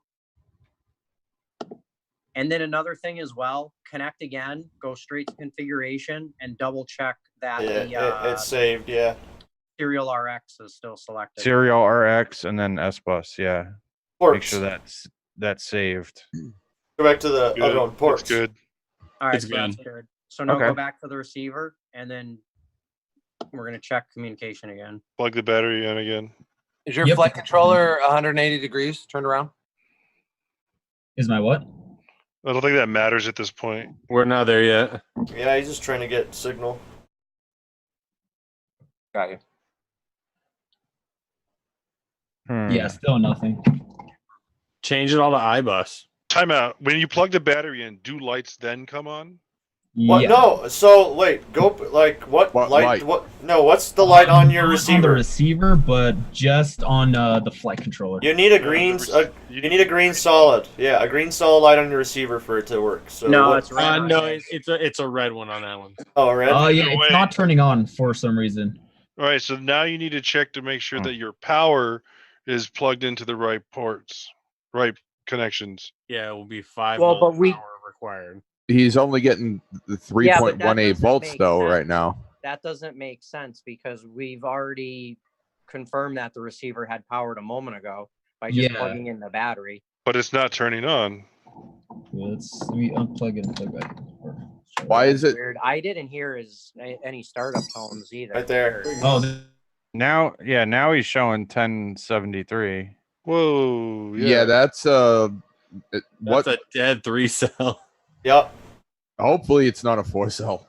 Speaker 5: And then another thing as well, connect again, go straight to configuration and double check that
Speaker 1: Yeah, it's saved. Yeah.
Speaker 5: serial RX is still selected.
Speaker 2: Serial RX and then S bus. Yeah.
Speaker 1: Ports.
Speaker 2: Make sure that's saved.
Speaker 1: Go back to the
Speaker 9: Good.
Speaker 1: other one. Ports.
Speaker 9: That's good.
Speaker 5: All right,
Speaker 3: It's
Speaker 5: so that's
Speaker 3: good.
Speaker 5: good. So now
Speaker 2: Okay.
Speaker 5: go back to the receiver and then we're gonna check communication again.
Speaker 9: Plug the battery in again.
Speaker 6: Is your
Speaker 10: Yep.
Speaker 6: flight controller 180 degrees turned around?
Speaker 10: Is my what?
Speaker 9: I don't think that matters at this point.
Speaker 3: We're not there yet.
Speaker 1: Yeah, he's just trying to get signal.
Speaker 6: Got you.
Speaker 10: Yeah, still nothing.
Speaker 3: Change it all to iBus.
Speaker 9: Timeout. When you plug the battery in, do lights then come on?
Speaker 1: What?
Speaker 10: Yeah.
Speaker 1: No. So wait. Go. Like what?
Speaker 4: What
Speaker 1: light?
Speaker 4: light?
Speaker 1: What? No. What's the light on your
Speaker 10: Not
Speaker 1: receiver?
Speaker 10: On the receiver, but just on the flight controller.
Speaker 1: You need a
Speaker 9: Yeah,
Speaker 1: green.
Speaker 9: the
Speaker 1: You need a green solid. Yeah, a green solid light on your receiver for it to work. So
Speaker 5: No,
Speaker 1: what-
Speaker 5: it's red. on
Speaker 3: No,
Speaker 5: it.
Speaker 3: it's a red one on that one.
Speaker 1: Oh, red.
Speaker 10: Oh yeah,
Speaker 9: Either way.
Speaker 10: it's not turning on for some reason.
Speaker 9: All right, so now you need to check to make sure
Speaker 2: Hmm.
Speaker 9: that your power is plugged into the right ports, right connections.
Speaker 3: Yeah, it will be 5
Speaker 5: Well,
Speaker 3: volt
Speaker 5: but we-
Speaker 3: power required.
Speaker 4: He's only getting the 3.18
Speaker 5: doesn't
Speaker 4: volts
Speaker 5: make
Speaker 4: though
Speaker 5: sense.
Speaker 4: right now.
Speaker 5: That doesn't make sense because we've already confirmed that the receiver had powered a moment ago by just
Speaker 10: Yeah.
Speaker 5: plugging in the battery.
Speaker 9: But it's not turning on.
Speaker 10: Let me unplug it and plug back in.
Speaker 4: Why is it?
Speaker 5: Weird. I didn't hear any startup tones either.
Speaker 1: Right there.
Speaker 10: Oh,
Speaker 2: Now he's showing 1073.
Speaker 9: Whoa.
Speaker 4: Yeah, that's what?
Speaker 3: That's a dead 3-cell.
Speaker 1: Yep.
Speaker 4: Hopefully, it's not a 4-cell.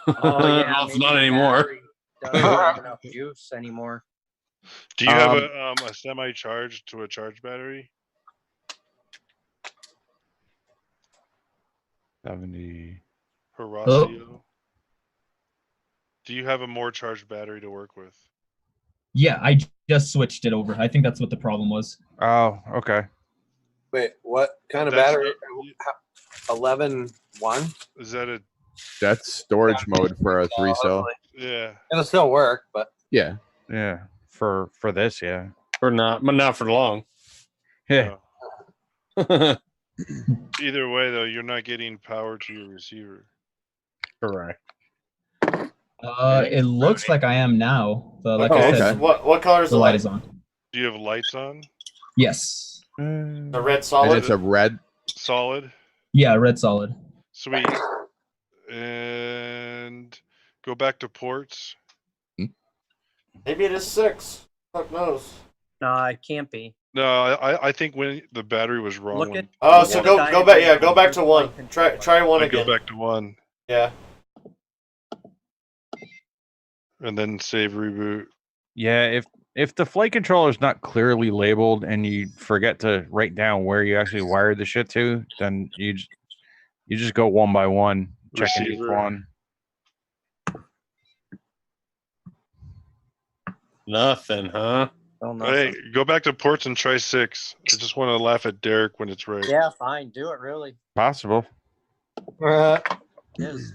Speaker 5: Oh yeah,
Speaker 3: Well, it's
Speaker 5: maybe
Speaker 3: not
Speaker 5: the
Speaker 3: anymore.
Speaker 5: battery doesn't have enough juice anymore.
Speaker 9: Do you have a semi-charged to a charged battery?
Speaker 2: 70.
Speaker 9: Horacio? Do you have a more charged battery to work with?
Speaker 10: yeah, I just switched it over. I think that's what the problem was.
Speaker 2: Oh, okay.
Speaker 6: Wait, what kind of
Speaker 9: That's
Speaker 6: battery?
Speaker 9: not-
Speaker 6: 11.1?
Speaker 9: Is that a
Speaker 4: That's storage mode for a 3-cell.
Speaker 9: yeah?
Speaker 6: It'll still work, but
Speaker 4: Yeah.
Speaker 2: Yeah. For this, yeah.
Speaker 3: Or not, but not for long.
Speaker 2: Yeah.
Speaker 9: no. Either way, though, you're not getting power to your receiver.
Speaker 3: Correct.
Speaker 10: It looks like I am now. But like
Speaker 1: Okay.
Speaker 10: I said,
Speaker 4: okay.
Speaker 1: What color is
Speaker 10: the
Speaker 1: the
Speaker 10: light
Speaker 1: light?
Speaker 10: is on.
Speaker 9: Do you have lights on?
Speaker 10: Yes.
Speaker 1: The red
Speaker 4: And
Speaker 1: solid.
Speaker 4: it's a red.
Speaker 9: Solid?
Speaker 10: Yeah, red solid.
Speaker 9: Sweet. And go back to ports.
Speaker 1: Maybe it is 6. Fuck knows.
Speaker 5: No, it can't be.
Speaker 9: No, I think when the battery was wrong.
Speaker 5: Look
Speaker 9: when-
Speaker 5: at
Speaker 1: Oh, so
Speaker 5: Yeah,
Speaker 1: go
Speaker 5: the
Speaker 1: back. Yeah,
Speaker 5: diagram
Speaker 1: go back
Speaker 5: is
Speaker 1: to
Speaker 5: light
Speaker 1: 1.
Speaker 5: control.
Speaker 1: Try 1
Speaker 9: I go
Speaker 1: again.
Speaker 9: back to 1
Speaker 1: Yeah.
Speaker 9: and then save reboot.
Speaker 2: Yeah, if the flight controller is not clearly labeled and you forget to write down where you actually wired the shit to, then you just go one by one, checking each
Speaker 9: Receiver.
Speaker 2: one.
Speaker 3: Nothing, huh?
Speaker 5: Still
Speaker 9: Hey,
Speaker 5: nothing.
Speaker 9: go back to ports and try 6. I just want to laugh at Derek when it's right.
Speaker 5: Yeah, fine. Do it, really.
Speaker 2: Possible.
Speaker 5: It is.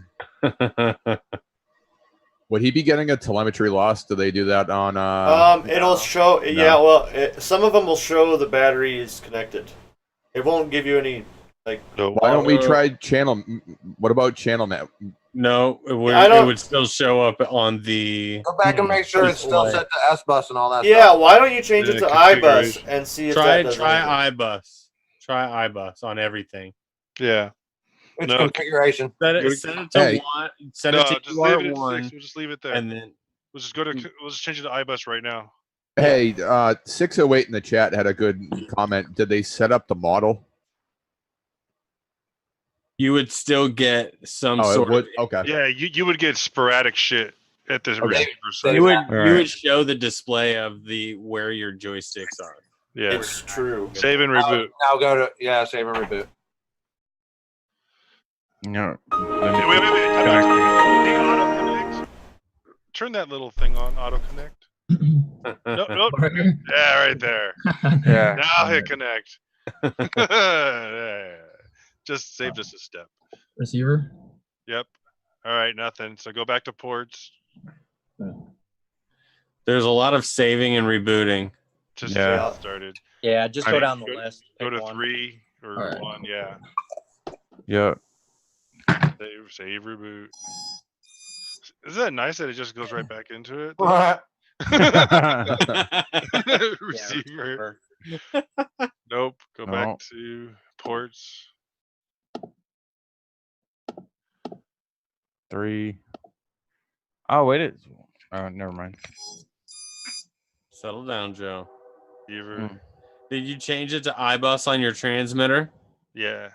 Speaker 4: Would he be getting a telemetry loss? Do they do that on?
Speaker 1: It'll show. Yeah, well, some of them will show the battery is connected. It won't give you any like.
Speaker 9: No.
Speaker 4: Why don't we try channel? What about channel net?
Speaker 3: No, it would,
Speaker 1: I don't-
Speaker 3: it would still show up on the.
Speaker 6: Go back and make sure it's still
Speaker 3: Display.
Speaker 6: set to S bus and all that.
Speaker 1: Yeah,
Speaker 6: stuff.
Speaker 1: why don't you change it
Speaker 9: The
Speaker 1: to iBus
Speaker 9: configuration.
Speaker 1: and see if
Speaker 3: Try
Speaker 1: that does anything?
Speaker 3: iBus. Try iBus on everything.
Speaker 9: Yeah.
Speaker 6: Which
Speaker 9: No.
Speaker 6: configuration?
Speaker 3: Set
Speaker 9: Go-
Speaker 3: it to
Speaker 4: Hey.
Speaker 3: one. Set
Speaker 9: No,
Speaker 3: it to
Speaker 9: just leave it at
Speaker 3: UR1,
Speaker 9: 6. We'll just leave it there.
Speaker 3: and then
Speaker 9: We'll just go to. We'll just change it to iBus right now.
Speaker 4: Hey, 608 in the chat had a good comment. Did they set up the model?
Speaker 3: you would still get some
Speaker 4: Oh, it
Speaker 3: sort
Speaker 4: would.
Speaker 3: of.
Speaker 4: Okay.
Speaker 9: Yeah, you would get sporadic shit at the receiver side.
Speaker 3: You would
Speaker 2: Alright.
Speaker 3: you would show the display of the where your joysticks are.
Speaker 9: Yeah.
Speaker 1: It's true.
Speaker 9: Save and reboot.
Speaker 6: Now go to save and reboot.
Speaker 2: No.
Speaker 9: Wait. Time out. Hey, auto connect. Turn that little thing on. Auto connect. Nope. Yeah, right there.
Speaker 2: Yeah.
Speaker 9: Now hit connect. Yeah. Just saved us a step.
Speaker 10: Receiver.
Speaker 9: Yep. All right, nothing. So go back to ports.
Speaker 3: There's a lot of saving and rebooting.
Speaker 9: Just
Speaker 2: Yeah.
Speaker 9: to get it started.
Speaker 5: Yeah, just go
Speaker 9: Alright,
Speaker 5: down the
Speaker 9: go-
Speaker 5: list.
Speaker 9: Go
Speaker 5: Pick
Speaker 9: to
Speaker 5: one.
Speaker 9: 3 or
Speaker 10: Alright.
Speaker 9: 1. Yeah.
Speaker 2: Yeah.
Speaker 9: Save reboot. Isn't that nice that it just goes right back into it? Receiver. Nope. Go
Speaker 2: No.
Speaker 9: back to ports.
Speaker 2: 3. Oh wait, it's. Oh, never mind.
Speaker 3: Settle down, Joe.
Speaker 9: Receiver.
Speaker 3: Did you change it to iBus on your transmitter?
Speaker 9: Yeah.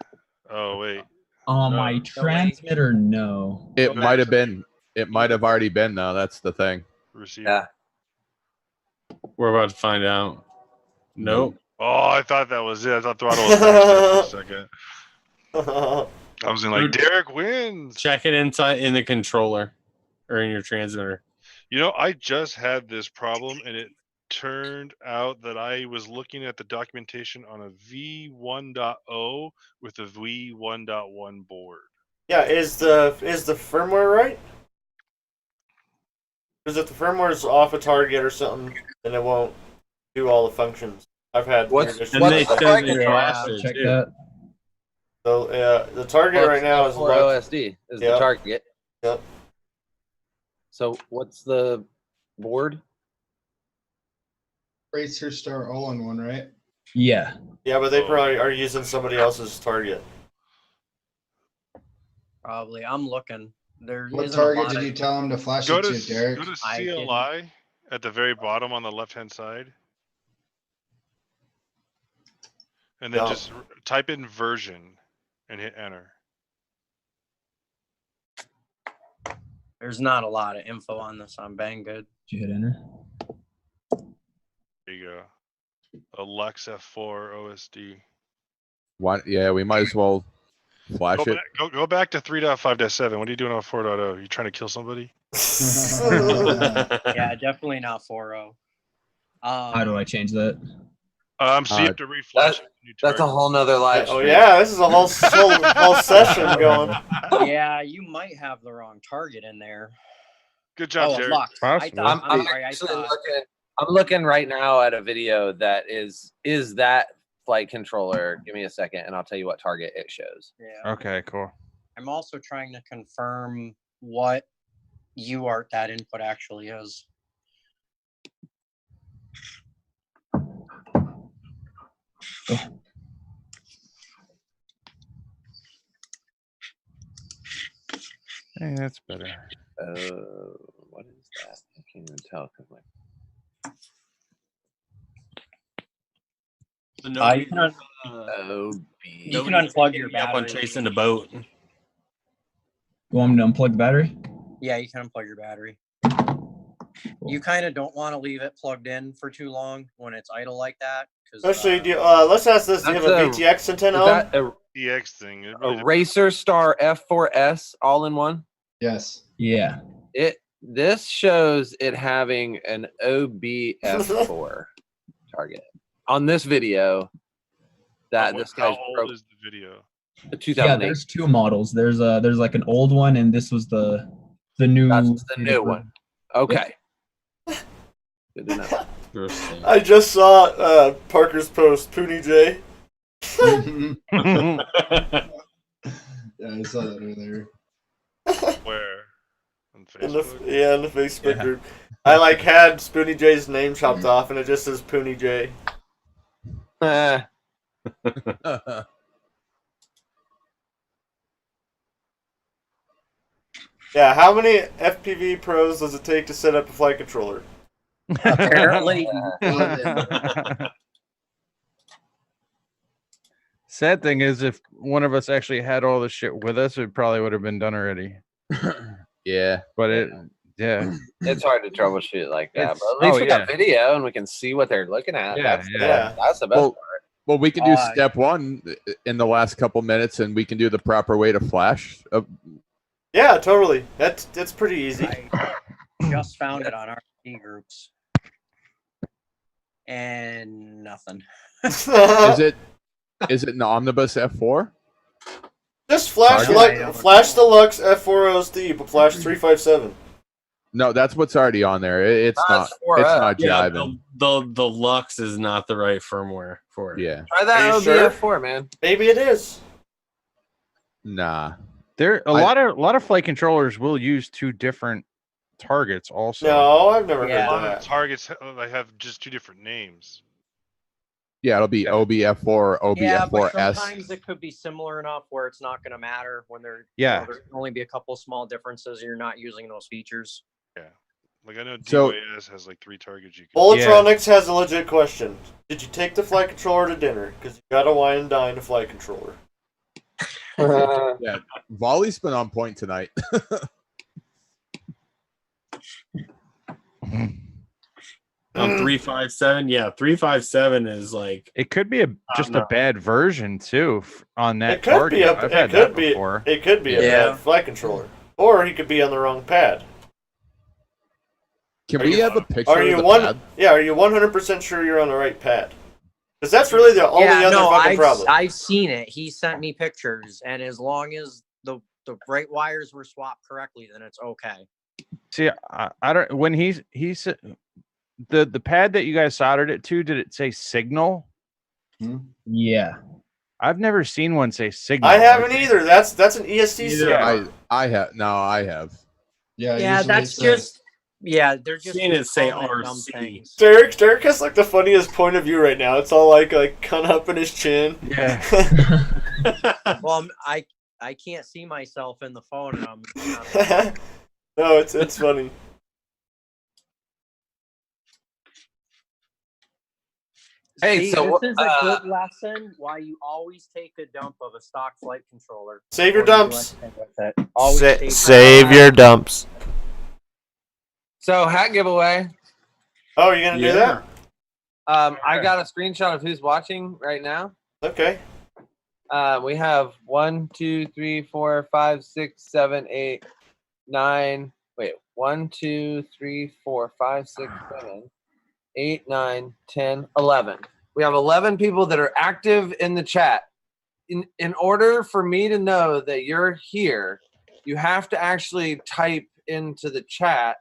Speaker 9: Oh wait.
Speaker 10: On
Speaker 9: No.
Speaker 10: my transmitter, no.
Speaker 4: It
Speaker 9: Go back
Speaker 4: might have
Speaker 9: to
Speaker 4: been. It might have already been though. That's the thing.
Speaker 9: Receiver.
Speaker 6: Yeah.
Speaker 3: We're about to find out. Nope.
Speaker 9: Oh, I thought that was it. I thought throttle was maxed for a second. I was in like Derek wins.
Speaker 3: Check it inside in the controller or in your transmitter.
Speaker 9: You know, I just had this problem, and it turned out that I was looking at the documentation on a V1.0 with a V1.1 board.
Speaker 1: Yeah, is the firmware right? Because if the firmware's off a target or something, then it won't do all the functions. I've had
Speaker 6: What's-
Speaker 1: weird issues
Speaker 3: And
Speaker 6: What's
Speaker 3: they
Speaker 1: with
Speaker 6: the
Speaker 1: that.
Speaker 3: said
Speaker 6: flight
Speaker 3: they
Speaker 6: controller?
Speaker 3: crashed it,
Speaker 10: Check
Speaker 3: too.
Speaker 10: that.
Speaker 1: So the target right now is
Speaker 6: for
Speaker 1: low.
Speaker 6: OSD is the
Speaker 1: Yep.
Speaker 6: target.
Speaker 1: Yep.
Speaker 6: So what's the board?
Speaker 8: Racer Star all-in-one, right?
Speaker 10: Yeah.
Speaker 1: Yeah, but they probably are using somebody else's target.
Speaker 5: Probably. I'm looking. There
Speaker 8: What
Speaker 5: isn't a
Speaker 8: target
Speaker 5: lot
Speaker 8: did
Speaker 5: of-
Speaker 8: you tell him to flash
Speaker 9: Go
Speaker 8: it
Speaker 9: to
Speaker 8: to, Derek?
Speaker 9: go to
Speaker 5: I didn't.
Speaker 9: CLI at the very bottom on the left-hand side, and then
Speaker 1: No.
Speaker 9: just type in version and hit enter.
Speaker 5: There's not a lot of info on this on Banggood.
Speaker 10: Did you hit enter?
Speaker 9: There you go. A Lux F4 OSD.
Speaker 4: What? Yeah, we might as well flash
Speaker 9: Go
Speaker 4: it.
Speaker 9: back, go back to 3.5.7. What are you doing on 4.0? You trying to kill somebody?
Speaker 5: Yeah, definitely not 4.0.
Speaker 10: How do I change that?
Speaker 9: So you have to reflash it.
Speaker 6: That's a whole nother live
Speaker 1: Oh
Speaker 6: stream.
Speaker 1: yeah, this is a whole session going.
Speaker 5: Yeah, you might have the wrong target in there.
Speaker 9: Good job,
Speaker 5: Oh,
Speaker 9: Derek.
Speaker 5: Lux. I
Speaker 2: Possible.
Speaker 5: thought,
Speaker 6: I'm
Speaker 5: sorry, I
Speaker 6: actually
Speaker 5: thought.
Speaker 6: looking. I'm looking right now at a video that is that flight controller. Give me a second, and I'll tell you what target it shows.
Speaker 5: Yeah.
Speaker 2: Okay, cool.
Speaker 5: I'm also trying to confirm what UART that input actually is.
Speaker 2: Hey, that's better.
Speaker 6: What is that? I can't even tell. 'Cause my
Speaker 3: So
Speaker 5: You
Speaker 3: nobody,
Speaker 5: can, un-
Speaker 6: OB.
Speaker 5: you can unplug your
Speaker 3: up on
Speaker 5: battery.
Speaker 3: chasing the boat.
Speaker 10: You want me to unplug the battery?
Speaker 5: Yeah, you can unplug your battery. You kind of don't want to leave it plugged in for too long when it's idle like that.
Speaker 1: Especially, let's ask this: do you have a
Speaker 6: That's
Speaker 1: VTX antenna
Speaker 6: Is that
Speaker 1: on?
Speaker 9: EX thing. It
Speaker 6: a
Speaker 9: really
Speaker 6: Racer Star F4S all in one?
Speaker 8: Yes.
Speaker 10: Yeah.
Speaker 6: This shows it having an OBF4 target on this video. That this
Speaker 9: how
Speaker 6: guy's
Speaker 9: old is the video?
Speaker 10: Yeah,
Speaker 6: 2008.
Speaker 10: there's two models. There's like an old one, and this was the new.
Speaker 6: That's the new one. Okay. Good to know.
Speaker 3: Interesting.
Speaker 1: I just saw Parker's post, Poonie J.
Speaker 8: Yeah, I saw that earlier.
Speaker 9: Where? On
Speaker 1: In the
Speaker 9: Facebook?
Speaker 1: in the Facebook group. I had Spoonie J's name chopped off, and it just says Poonie J. Yeah, how many FPV pros does it take to set up a flight controller?
Speaker 5: Apparently.
Speaker 2: Sad thing is, if one of us actually had all this shit with us, it probably would have been done already.
Speaker 4: Yeah.
Speaker 2: But yeah.
Speaker 6: It's hard to troubleshoot like that.
Speaker 2: It's-
Speaker 6: But at least
Speaker 2: oh,
Speaker 6: we got video and we can see what they're looking at.
Speaker 2: Yeah,
Speaker 6: That's
Speaker 2: yeah.
Speaker 6: that's the best part.
Speaker 4: Well, we can do step one in the last couple minutes, and we can do the proper way to flash.
Speaker 1: Yeah, totally. That's pretty easy.
Speaker 5: I just found it on our groups. And nothing.
Speaker 4: Is it an Omnibus F4?
Speaker 1: Just flash Flash Deluxe F4OSD, but Flash 357.
Speaker 4: No, that's what's already on there. It's not. It's not
Speaker 3: Yeah,
Speaker 4: jiving.
Speaker 3: the Lux is not the right firmware for it.
Speaker 4: Yeah.
Speaker 6: Try that
Speaker 1: Are you sure?
Speaker 6: OBF4, man.
Speaker 1: Maybe it is.
Speaker 4: Nah.
Speaker 2: There a lot of flight controllers will use two different targets also.
Speaker 1: No, I've never
Speaker 9: A
Speaker 1: heard
Speaker 9: lot
Speaker 1: that.
Speaker 9: of targets have just two different names.
Speaker 4: Yeah, it'll be OBF4 or
Speaker 5: Yeah, but
Speaker 4: OBF4S.
Speaker 5: sometimes it could be similar enough where it's not going to matter when they're.
Speaker 2: Yeah.
Speaker 5: There can only be a couple small differences. You're not using those features.
Speaker 9: Yeah. Like I know
Speaker 4: So-
Speaker 9: DOAS has like 3 targets you can.
Speaker 1: Olatronics has a legit question. Did you take the flight controller to dinner? Because you gotta wine and dine a flight controller.
Speaker 4: Yeah, Volley's been on point tonight.
Speaker 3: On 357, yeah, 357 is like
Speaker 2: It could be just a bad version too on that
Speaker 1: It could
Speaker 2: target.
Speaker 1: be
Speaker 2: I've had that before.
Speaker 1: It could be a
Speaker 5: Yeah.
Speaker 1: bad flight controller, or he could be on the wrong pad.
Speaker 4: Can
Speaker 1: Are
Speaker 4: we
Speaker 1: you-
Speaker 4: have a picture
Speaker 1: Are
Speaker 4: of
Speaker 1: you
Speaker 4: the
Speaker 1: one?
Speaker 4: pad?
Speaker 1: Yeah, are you 100% sure you're on the right pad? Because that's really the only other fucking problem.
Speaker 5: I've seen it. He sent me pictures, and as long as the right wires were swapped correctly, then it's okay.
Speaker 2: See, I don't. When he said the pad that you guys soldered it to, did it say signal?
Speaker 10: Yeah.
Speaker 2: I've never seen one say signal.
Speaker 1: I haven't either. That's an EST
Speaker 2: Yeah.
Speaker 1: signal.
Speaker 4: I have. No, I have.
Speaker 8: Yeah,
Speaker 5: Yeah,
Speaker 8: usually
Speaker 5: that's
Speaker 8: it says-
Speaker 5: just. Yeah, they're just.
Speaker 3: Seen it say
Speaker 5: calling it dumb
Speaker 3: RC.
Speaker 5: things.
Speaker 1: Derek has like the funniest point of view right now. It's all like kind of up in his chin.
Speaker 2: Yeah.
Speaker 5: Well, I can't see myself in the phone, and I'm.
Speaker 1: No, it's funny.
Speaker 6: Hey,
Speaker 5: See,
Speaker 6: so
Speaker 5: this is a good lesson why you always take a dump of a stock flight controller.
Speaker 1: Save your
Speaker 5: before you do
Speaker 1: dumps.
Speaker 5: anything with it. Always save
Speaker 1: your dumps.
Speaker 6: So hat giveaway.
Speaker 1: Oh, you're gonna do that?
Speaker 6: I got a screenshot of who's watching right now.
Speaker 1: Okay.
Speaker 6: We have 1, 2, 3, 4, 5, 6, 7, 8, 9. Wait, 1, 2, 3, 4, 5, 6, 7, 8, 9, 10, 11. We have 11 people that are active in the chat. In order for me to know that you're here, you have to actually type into the chat.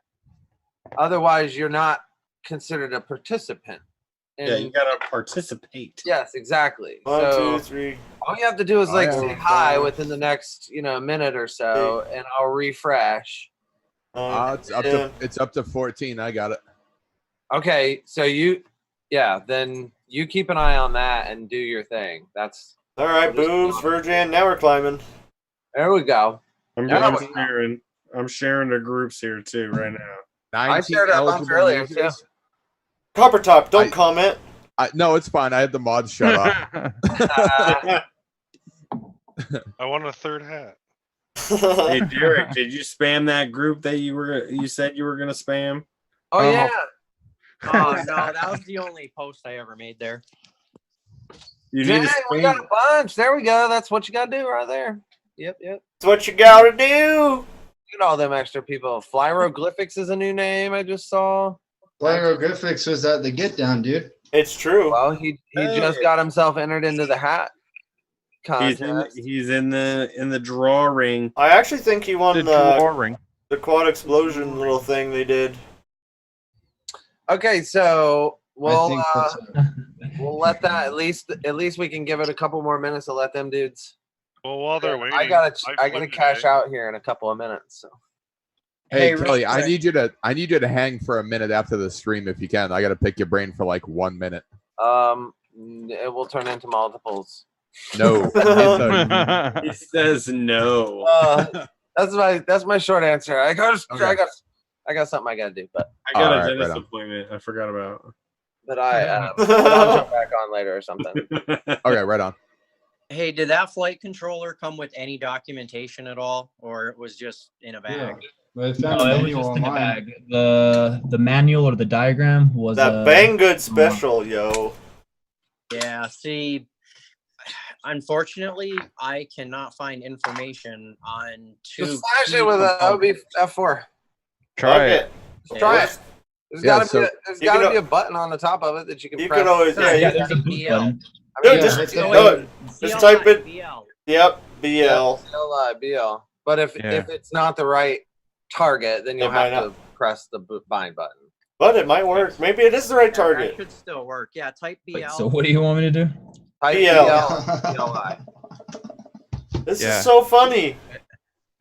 Speaker 6: Otherwise, you're not considered a participant.
Speaker 3: Yeah, you gotta participate.
Speaker 6: Yes, exactly.
Speaker 1: 1,
Speaker 6: So
Speaker 1: 2, 3.
Speaker 6: all you have to do is like
Speaker 1: Oh,
Speaker 6: say hi
Speaker 1: God.
Speaker 6: within the next minute or so, and I'll refresh.
Speaker 4: It's up to 14. I got it.
Speaker 6: Okay, so then you keep an eye on that and do your thing. That's
Speaker 1: All right, Boobs, Virgin. Now we're climbing.
Speaker 6: there. We go.
Speaker 3: I'm sharing the groups here too right now.
Speaker 4: 19
Speaker 6: shared our bumps
Speaker 4: eligible
Speaker 6: earlier,
Speaker 4: users.
Speaker 1: Copper Top, don't comment.
Speaker 4: No, it's fine. I had the mods shut off.
Speaker 9: I want a third hat.
Speaker 3: Hey Derek, did you spam that group that you said you were gonna spam?
Speaker 6: Oh yeah.
Speaker 5: Oh no, that was the only post I ever made there.
Speaker 3: You
Speaker 6: Dang,
Speaker 3: need to
Speaker 6: we got a bunch. There we go. That's what you got to do right there. Yep.
Speaker 1: That's what you gotta do.
Speaker 6: Look at all them extra people. Flyroglyphics is a new name I just saw.
Speaker 8: Flyroglyphics was at the get down, dude.
Speaker 1: It's true.
Speaker 6: Well, he just got himself entered into the hat contest.
Speaker 3: He's in the drawing.
Speaker 1: I actually think he won
Speaker 2: The drawing.
Speaker 1: the quad explosion little thing they did.
Speaker 6: Okay, so we'll
Speaker 10: that's
Speaker 6: we'll let that at least we can give it a couple more minutes to let them dudes.
Speaker 9: Well, while they're waiting,
Speaker 6: I gotta
Speaker 9: flipped
Speaker 6: cash
Speaker 9: today.
Speaker 6: out here in a couple of minutes. So
Speaker 4: Hey,
Speaker 5: Hey,
Speaker 4: Kelly,
Speaker 5: real
Speaker 4: I
Speaker 5: quick.
Speaker 4: need you to hang for a minute after the stream if you can. I got to pick your brain for like 1 minute.
Speaker 6: it will turn into multiples.
Speaker 4: No, it's
Speaker 3: He says no.
Speaker 6: That's my short answer. I got
Speaker 4: Okay.
Speaker 6: I got something I gotta do, but
Speaker 3: I got a
Speaker 4: Alright,
Speaker 3: dentist
Speaker 4: right on.
Speaker 3: appointment. I forgot about.
Speaker 6: I'll jump back on later or something.
Speaker 4: okay, right on.
Speaker 5: Hey, did that flight controller come with any documentation at all, or it was just in a bag?
Speaker 8: But I found
Speaker 10: No,
Speaker 8: a
Speaker 10: it was
Speaker 8: manual
Speaker 10: just in a
Speaker 8: online.
Speaker 10: bag. The manual or the diagram was
Speaker 1: That Banggood special, yo.
Speaker 5: Yeah. See, unfortunately, I cannot find information on two.
Speaker 6: Just flash it with a OB-F4.
Speaker 2: Try
Speaker 1: Fuck
Speaker 2: it.
Speaker 6: Just try it. There's
Speaker 4: Yeah,
Speaker 6: gotta
Speaker 4: so-
Speaker 6: be there's
Speaker 1: You
Speaker 6: gotta
Speaker 1: can-
Speaker 6: be a button on the top of it that you can
Speaker 1: You
Speaker 6: press.
Speaker 1: can always,
Speaker 5: Yeah,
Speaker 1: yeah,
Speaker 10: there's a boost
Speaker 5: BL.
Speaker 10: button.
Speaker 6: I
Speaker 1: Dude,
Speaker 6: mean,
Speaker 1: just
Speaker 8: hit the
Speaker 1: no,
Speaker 8: button.
Speaker 1: just type it.
Speaker 5: BL.
Speaker 1: Yep, BL.
Speaker 6: BL. But if
Speaker 2: Yeah.
Speaker 6: it's not the right target, then you'll
Speaker 1: It might
Speaker 6: have to press the bind button.
Speaker 1: But it might work. Maybe it is the right
Speaker 5: That
Speaker 1: target.
Speaker 5: should still work. Yeah, type BL.
Speaker 10: Wait, so what do you want me to do?
Speaker 6: Type
Speaker 1: BL.
Speaker 6: BLI.
Speaker 1: This
Speaker 2: Yeah.
Speaker 1: is so funny.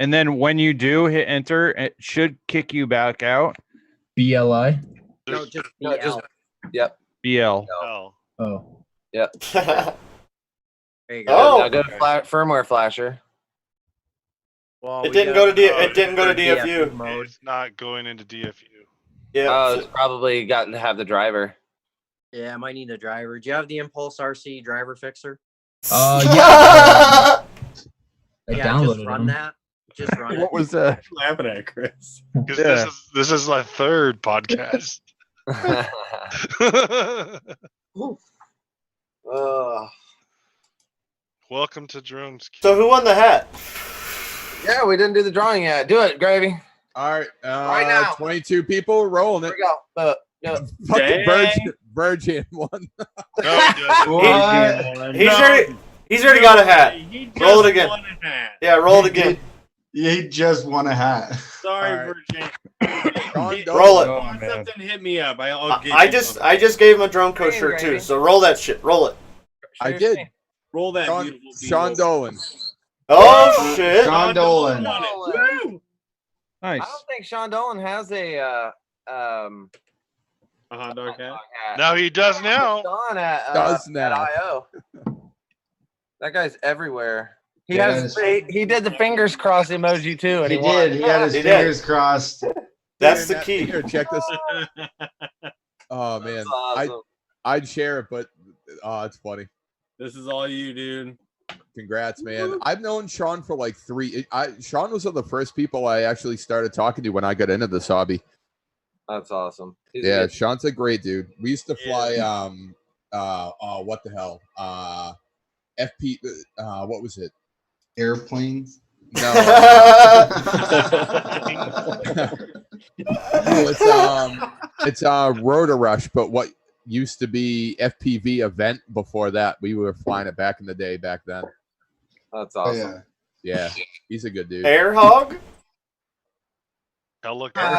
Speaker 2: And then when you do hit enter, it should kick you back out.
Speaker 10: BLI?
Speaker 5: No, just BL.
Speaker 6: No, just- Yep.
Speaker 2: BL.
Speaker 9: Oh.
Speaker 10: Oh.
Speaker 5: There you go.
Speaker 1: Oh.
Speaker 6: Now go to firmware flasher.
Speaker 5: Well,
Speaker 1: It
Speaker 5: we
Speaker 1: didn't
Speaker 5: got-
Speaker 1: go to
Speaker 9: Oh,
Speaker 1: it didn't go to
Speaker 5: DFU
Speaker 1: DFU.
Speaker 5: mode.
Speaker 9: It's not going into DFU.
Speaker 1: Yeah.
Speaker 6: Oh, it's probably got to have the driver.
Speaker 5: Yeah, I might need a driver. Do you have the Impulse RC driver fixer?
Speaker 10: Yeah. I
Speaker 5: Yeah,
Speaker 10: downloaded
Speaker 5: just run
Speaker 10: them.
Speaker 5: that. Just run it.
Speaker 2: What was that?
Speaker 3: Laughing at Chris.
Speaker 9: Because
Speaker 2: Yeah.
Speaker 9: this is my third podcast. Welcome to Drones.
Speaker 1: So who won the hat?
Speaker 6: Yeah, we didn't do the drawing yet. Do it, Gravy.
Speaker 4: All right,
Speaker 6: Right now.
Speaker 4: 22 people rolling
Speaker 6: Here
Speaker 4: it.
Speaker 6: we go. No.
Speaker 4: Fucking
Speaker 3: Dang.
Speaker 4: Virgin won.
Speaker 9: No, he doesn't.
Speaker 8: What?
Speaker 1: He's already got a hat.
Speaker 3: He just
Speaker 1: Roll it again.
Speaker 3: won a hat.
Speaker 1: Yeah, roll it again.
Speaker 8: He just won a hat.
Speaker 3: Sorry,
Speaker 4: All
Speaker 3: Virgin.
Speaker 1: Roll it.
Speaker 2: Oh,
Speaker 3: Want
Speaker 2: man.
Speaker 3: something? Hit me up. I'll get
Speaker 1: I
Speaker 3: you
Speaker 1: just
Speaker 3: something.
Speaker 1: gave him a drone coat
Speaker 6: Hey,
Speaker 1: shirt too.
Speaker 6: Gravy.
Speaker 1: So roll that shit. Roll it.
Speaker 4: I did.
Speaker 3: roll that
Speaker 4: Sean,
Speaker 3: beautiful.
Speaker 4: Sean Dolan.
Speaker 1: Oh shit.
Speaker 8: Sean Dolan.
Speaker 3: on it. Woo!
Speaker 6: I
Speaker 2: Nice.
Speaker 6: don't think Sean Dolan has a
Speaker 3: A hot dog hat.
Speaker 6: hat.
Speaker 9: Now he does now.
Speaker 6: Sean at
Speaker 4: Does
Speaker 6: at
Speaker 4: now.
Speaker 6: IO. That guy's everywhere. He
Speaker 8: Yes.
Speaker 6: he did the fingers crossed emoji too, and
Speaker 8: He
Speaker 6: he, won.
Speaker 8: did. He had his
Speaker 1: He did.
Speaker 8: fingers crossed.
Speaker 1: That's the
Speaker 4: Here,
Speaker 1: key.
Speaker 4: Here, check this. Oh man,
Speaker 6: That's awesome.
Speaker 4: I'd share it, but it's funny.
Speaker 3: This is all you, dude.
Speaker 4: Congrats, man. I've known Sean for like Sean was one of the first people I actually started talking to when I got into this hobby.
Speaker 6: That's awesome. He's
Speaker 4: Yeah,
Speaker 6: good.
Speaker 4: Sean's a great dude. We used to fly what the hell? FP what was it?
Speaker 8: Airplanes.
Speaker 4: No. It's Rotor Rush, but what used to be FPV event before that. We were flying it back in the day back then.
Speaker 6: That's
Speaker 8: Oh,
Speaker 6: awesome.
Speaker 8: yeah.
Speaker 4: Yeah, he's a good dude.
Speaker 1: Air hog?
Speaker 9: Hell, look.
Speaker 6: All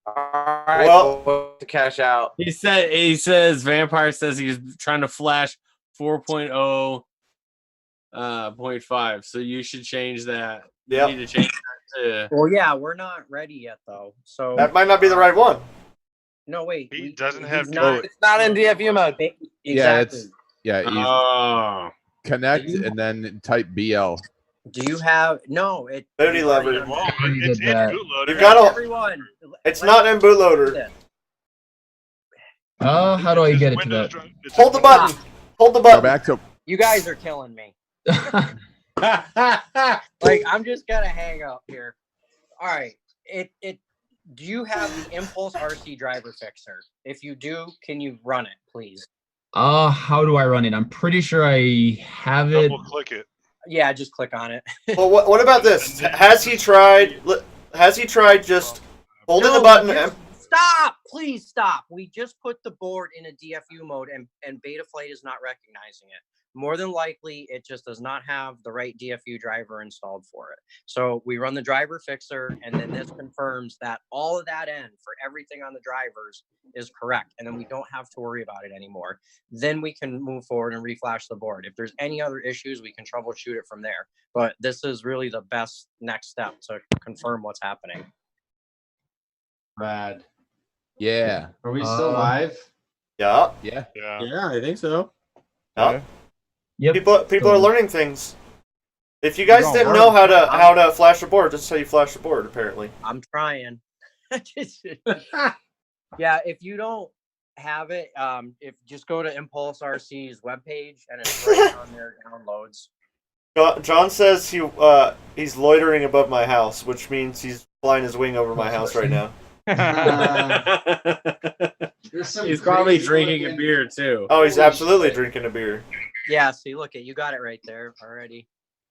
Speaker 6: right,
Speaker 1: Well-
Speaker 6: well, to cash out.
Speaker 3: He says Vampire says he's trying to flash 4.0 .5. So you should change that. You
Speaker 1: Yep.
Speaker 3: need to change that to
Speaker 5: Well, yeah, we're not ready yet though. So
Speaker 1: That might not be the right one.
Speaker 5: no, wait.
Speaker 9: He doesn't have
Speaker 5: he's
Speaker 9: to-
Speaker 5: not
Speaker 6: It's not in DFU mode.
Speaker 4: Yeah,
Speaker 5: exactly.
Speaker 4: he's
Speaker 3: Oh.
Speaker 4: connect and then type BL.
Speaker 5: Do you have no? It
Speaker 1: Booty lever.
Speaker 9: Well,
Speaker 10: You
Speaker 9: it's
Speaker 10: did
Speaker 9: in
Speaker 10: that.
Speaker 9: bootloader.
Speaker 1: You gotta-
Speaker 5: everyone.
Speaker 1: It's not in bootloader.
Speaker 10: How do I
Speaker 9: It's
Speaker 10: get it
Speaker 9: just
Speaker 10: to
Speaker 9: Windows
Speaker 10: that?
Speaker 9: drum- it's
Speaker 1: Hold the
Speaker 9: just
Speaker 1: button. Hold the
Speaker 4: Go
Speaker 1: button.
Speaker 4: back to
Speaker 5: You guys are killing me. Like I'm just gonna hang up here. All right. Do you have the Impulse RC driver fixer? If you do, can you run it, please?
Speaker 10: How do I run it? I'm pretty sure I have it.
Speaker 9: Double click it.
Speaker 5: Yeah, just click on it.
Speaker 1: Well, what about this? Has he tried? Has he tried just holding the
Speaker 5: No,
Speaker 1: button?
Speaker 5: Stop! Please stop. We just put the board in a DFU mode and Betaflight is not recognizing it. More than likely, it just does not have the right DFU driver installed for it. So we run the driver fixer, and then this confirms that all of that end for everything on the drivers is correct. And then we don't have to worry about it anymore. Then we can move forward and reflash the board. If there's any other issues, we can troubleshoot it from there. But this is really the best next step to confirm what's happening.
Speaker 8: Rad.
Speaker 4: Yeah.
Speaker 8: Are we still live?
Speaker 1: Yeah.
Speaker 4: Yeah.
Speaker 9: Yeah.
Speaker 3: Yeah, I think so.
Speaker 1: Yeah.
Speaker 10: Yep.
Speaker 1: People are learning things. If you guys didn't know how to flash a board, this is how you flash a board. Apparently.
Speaker 5: I'm trying. Yeah, if you don't have it, if just go to Impulse RC's webpage and it's right on their downloads.
Speaker 1: John says he's loitering above my house, which means he's flying his wing over my house right now.
Speaker 3: He's probably drinking a beer too.
Speaker 1: Oh, he's absolutely drinking a beer.
Speaker 5: Yeah, see, look you got it right there already.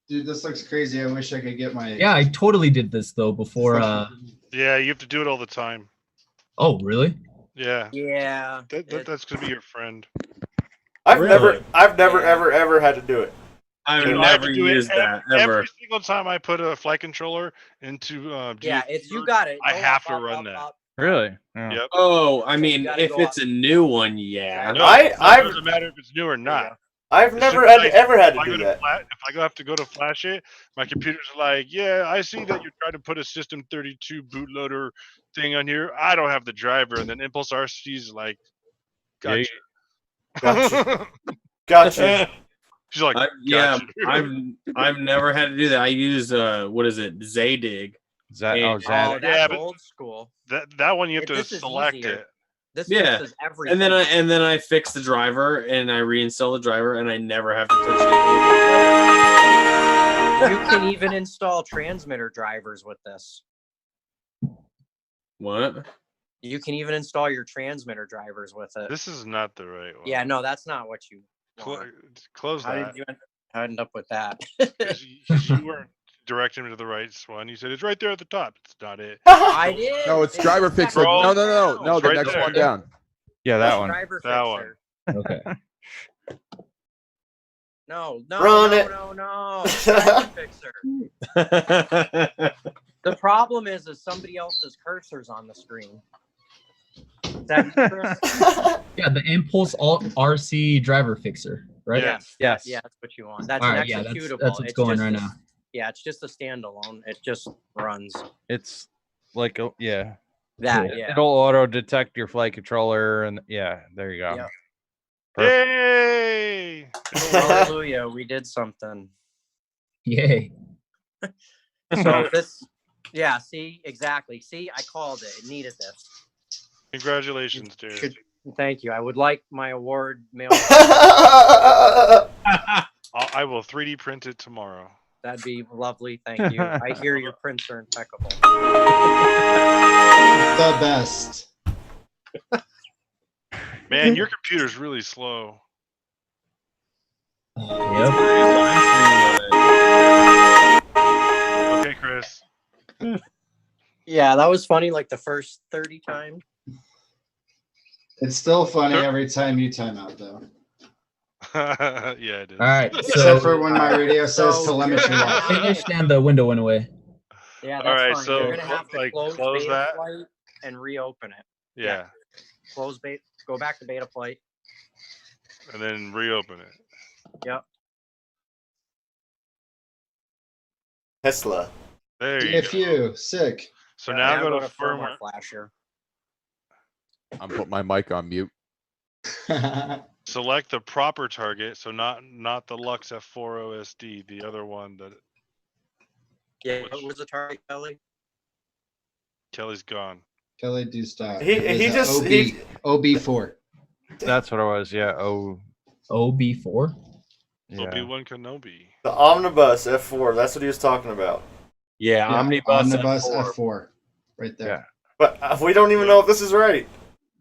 Speaker 8: Dude, this looks crazy. I wish I could get my.
Speaker 10: Yeah, I totally did this though before.
Speaker 9: Yeah, you have to do it all the time.
Speaker 10: Oh, really?
Speaker 9: Yeah.
Speaker 5: Yeah.
Speaker 9: That's gonna be your friend.
Speaker 1: I've
Speaker 3: Really?
Speaker 1: never ever had to do it.
Speaker 3: I've
Speaker 9: Dude, I have
Speaker 3: never
Speaker 9: to do it
Speaker 3: used that ever.
Speaker 9: Every single time I put a flight controller into
Speaker 5: Yeah, it's you got it.
Speaker 9: I
Speaker 5: Go
Speaker 9: have
Speaker 5: up,
Speaker 9: to
Speaker 5: up,
Speaker 9: run
Speaker 5: up,
Speaker 9: that.
Speaker 5: up.
Speaker 2: Really? Yeah.
Speaker 9: Yep.
Speaker 3: Oh, I mean,
Speaker 5: gotta
Speaker 3: if
Speaker 5: go
Speaker 3: it's
Speaker 5: up.
Speaker 3: a new one, yeah.
Speaker 9: No,
Speaker 1: I-
Speaker 9: it
Speaker 1: I've-
Speaker 9: doesn't matter if it's new or not.
Speaker 1: I've
Speaker 9: As
Speaker 1: never
Speaker 9: soon as
Speaker 1: ever had
Speaker 9: if
Speaker 1: to
Speaker 9: I
Speaker 1: do
Speaker 9: go
Speaker 1: that.
Speaker 9: If I have to go to flash it, my computer's like, yeah, I see that you're trying to put a System 32 bootloader thing on here. I don't have the driver, and then Impulse RC's like, gotcha.
Speaker 1: Gotcha. Gotcha.
Speaker 9: She's like,
Speaker 3: Yeah,
Speaker 9: gotcha.
Speaker 3: I've never had to do that. I use what is it, Zadig?
Speaker 2: Zad,
Speaker 3: Yeah.
Speaker 2: oh, Zad.
Speaker 5: Oh, that's
Speaker 9: Yeah, but-
Speaker 5: old school.
Speaker 9: that one you have to
Speaker 5: This is
Speaker 9: select
Speaker 5: easier.
Speaker 9: it.
Speaker 5: This
Speaker 3: Yeah,
Speaker 5: fixes everything.
Speaker 3: and then I fix the driver and I reinstall the driver and I never have to touch it.
Speaker 5: You can even install transmitter drivers with this.
Speaker 3: What?
Speaker 5: You can even install your transmitter drivers with it.
Speaker 9: This is not the right one.
Speaker 5: Yeah, no, that's not what you want.
Speaker 9: Close
Speaker 5: How
Speaker 9: that.
Speaker 5: did you end up with that?
Speaker 9: 'Cause you weren't directing him to the right one. You said it's right there at the top. It's not it.
Speaker 5: I did.
Speaker 4: No, it's driver fixer.
Speaker 9: Bro.
Speaker 4: No, the
Speaker 9: Right
Speaker 4: next
Speaker 9: there.
Speaker 4: one down.
Speaker 2: Yeah, that one.
Speaker 5: Driver
Speaker 9: That
Speaker 5: fixer.
Speaker 9: one.
Speaker 10: Okay.
Speaker 5: No,
Speaker 1: Run it.
Speaker 5: no. Driver fixer. The problem is somebody else's cursor's on the screen. Is that you, Chris?
Speaker 10: Yeah, the Impulse RC driver fixer, right?
Speaker 9: Yeah.
Speaker 2: Yes.
Speaker 5: Yeah, that's what you want. That's
Speaker 10: All
Speaker 5: an
Speaker 10: right, yeah,
Speaker 5: executable.
Speaker 10: that's what's
Speaker 5: It's
Speaker 10: going
Speaker 5: just
Speaker 10: right
Speaker 5: a-
Speaker 10: now.
Speaker 5: Yeah, it's just a standalone. It just runs.
Speaker 2: It's like, yeah.
Speaker 5: That, yeah.
Speaker 2: It'll auto detect your flight controller, and yeah, there you go.
Speaker 5: Yep.
Speaker 2: Perfect.
Speaker 9: Yay!
Speaker 5: Hallelujah, we did something.
Speaker 10: Yay.
Speaker 5: So this, yeah, see, exactly. See, I called it. It needed this.
Speaker 9: Congratulations, dude.
Speaker 5: Thank you. I would like my award mailed.
Speaker 9: I will 3D print it tomorrow.
Speaker 5: That'd be lovely. Thank you. I hear your prints are impeccable.
Speaker 8: The best.
Speaker 9: Man, your computer's really slow.
Speaker 10: Yep.
Speaker 9: Okay, Chris.
Speaker 5: Yeah, that was funny. Like the first 30 times.
Speaker 8: It's still funny
Speaker 9: Sure.
Speaker 8: every time you time out, though.
Speaker 9: Yeah, it is.
Speaker 10: All right.
Speaker 8: Except
Speaker 10: So
Speaker 8: for when my radio says
Speaker 5: So-
Speaker 8: telemetry off.
Speaker 10: finished and the window went away.
Speaker 5: Yeah, that's
Speaker 9: All right,
Speaker 5: fine.
Speaker 9: so,
Speaker 5: You're gonna have to
Speaker 9: like,
Speaker 5: close
Speaker 9: close
Speaker 5: beta
Speaker 9: that.
Speaker 5: flight and reopen it.
Speaker 9: Yeah,
Speaker 5: Close beta. Go back to beta flight.
Speaker 9: and then reopen it.
Speaker 5: Yep.
Speaker 1: Tesla.
Speaker 9: There you go.
Speaker 8: DFU, sick.
Speaker 9: So now go to
Speaker 5: firmware
Speaker 9: firmware.
Speaker 5: flasher.
Speaker 4: I'm putting my mic on mute.
Speaker 9: Select the proper target, so not the Lux F4 OSD, the other one that
Speaker 5: Yeah. What was the target, Kelly?
Speaker 9: Kelly's gone.
Speaker 8: Kelly, do stop.
Speaker 1: He
Speaker 8: It was
Speaker 1: just-
Speaker 8: OB,
Speaker 1: he-
Speaker 8: OB4.
Speaker 2: That's what it was. Yeah. Oh,
Speaker 10: OB4.
Speaker 2: yeah.
Speaker 9: Obi-Wan Kenobi.
Speaker 1: The Omnibus F4. That's what he was talking about.
Speaker 3: Yeah,
Speaker 8: Yeah,
Speaker 3: Omnibus.
Speaker 8: Omnibus
Speaker 3: F4.
Speaker 8: F4. Right there.
Speaker 1: But we don't even know if this is right.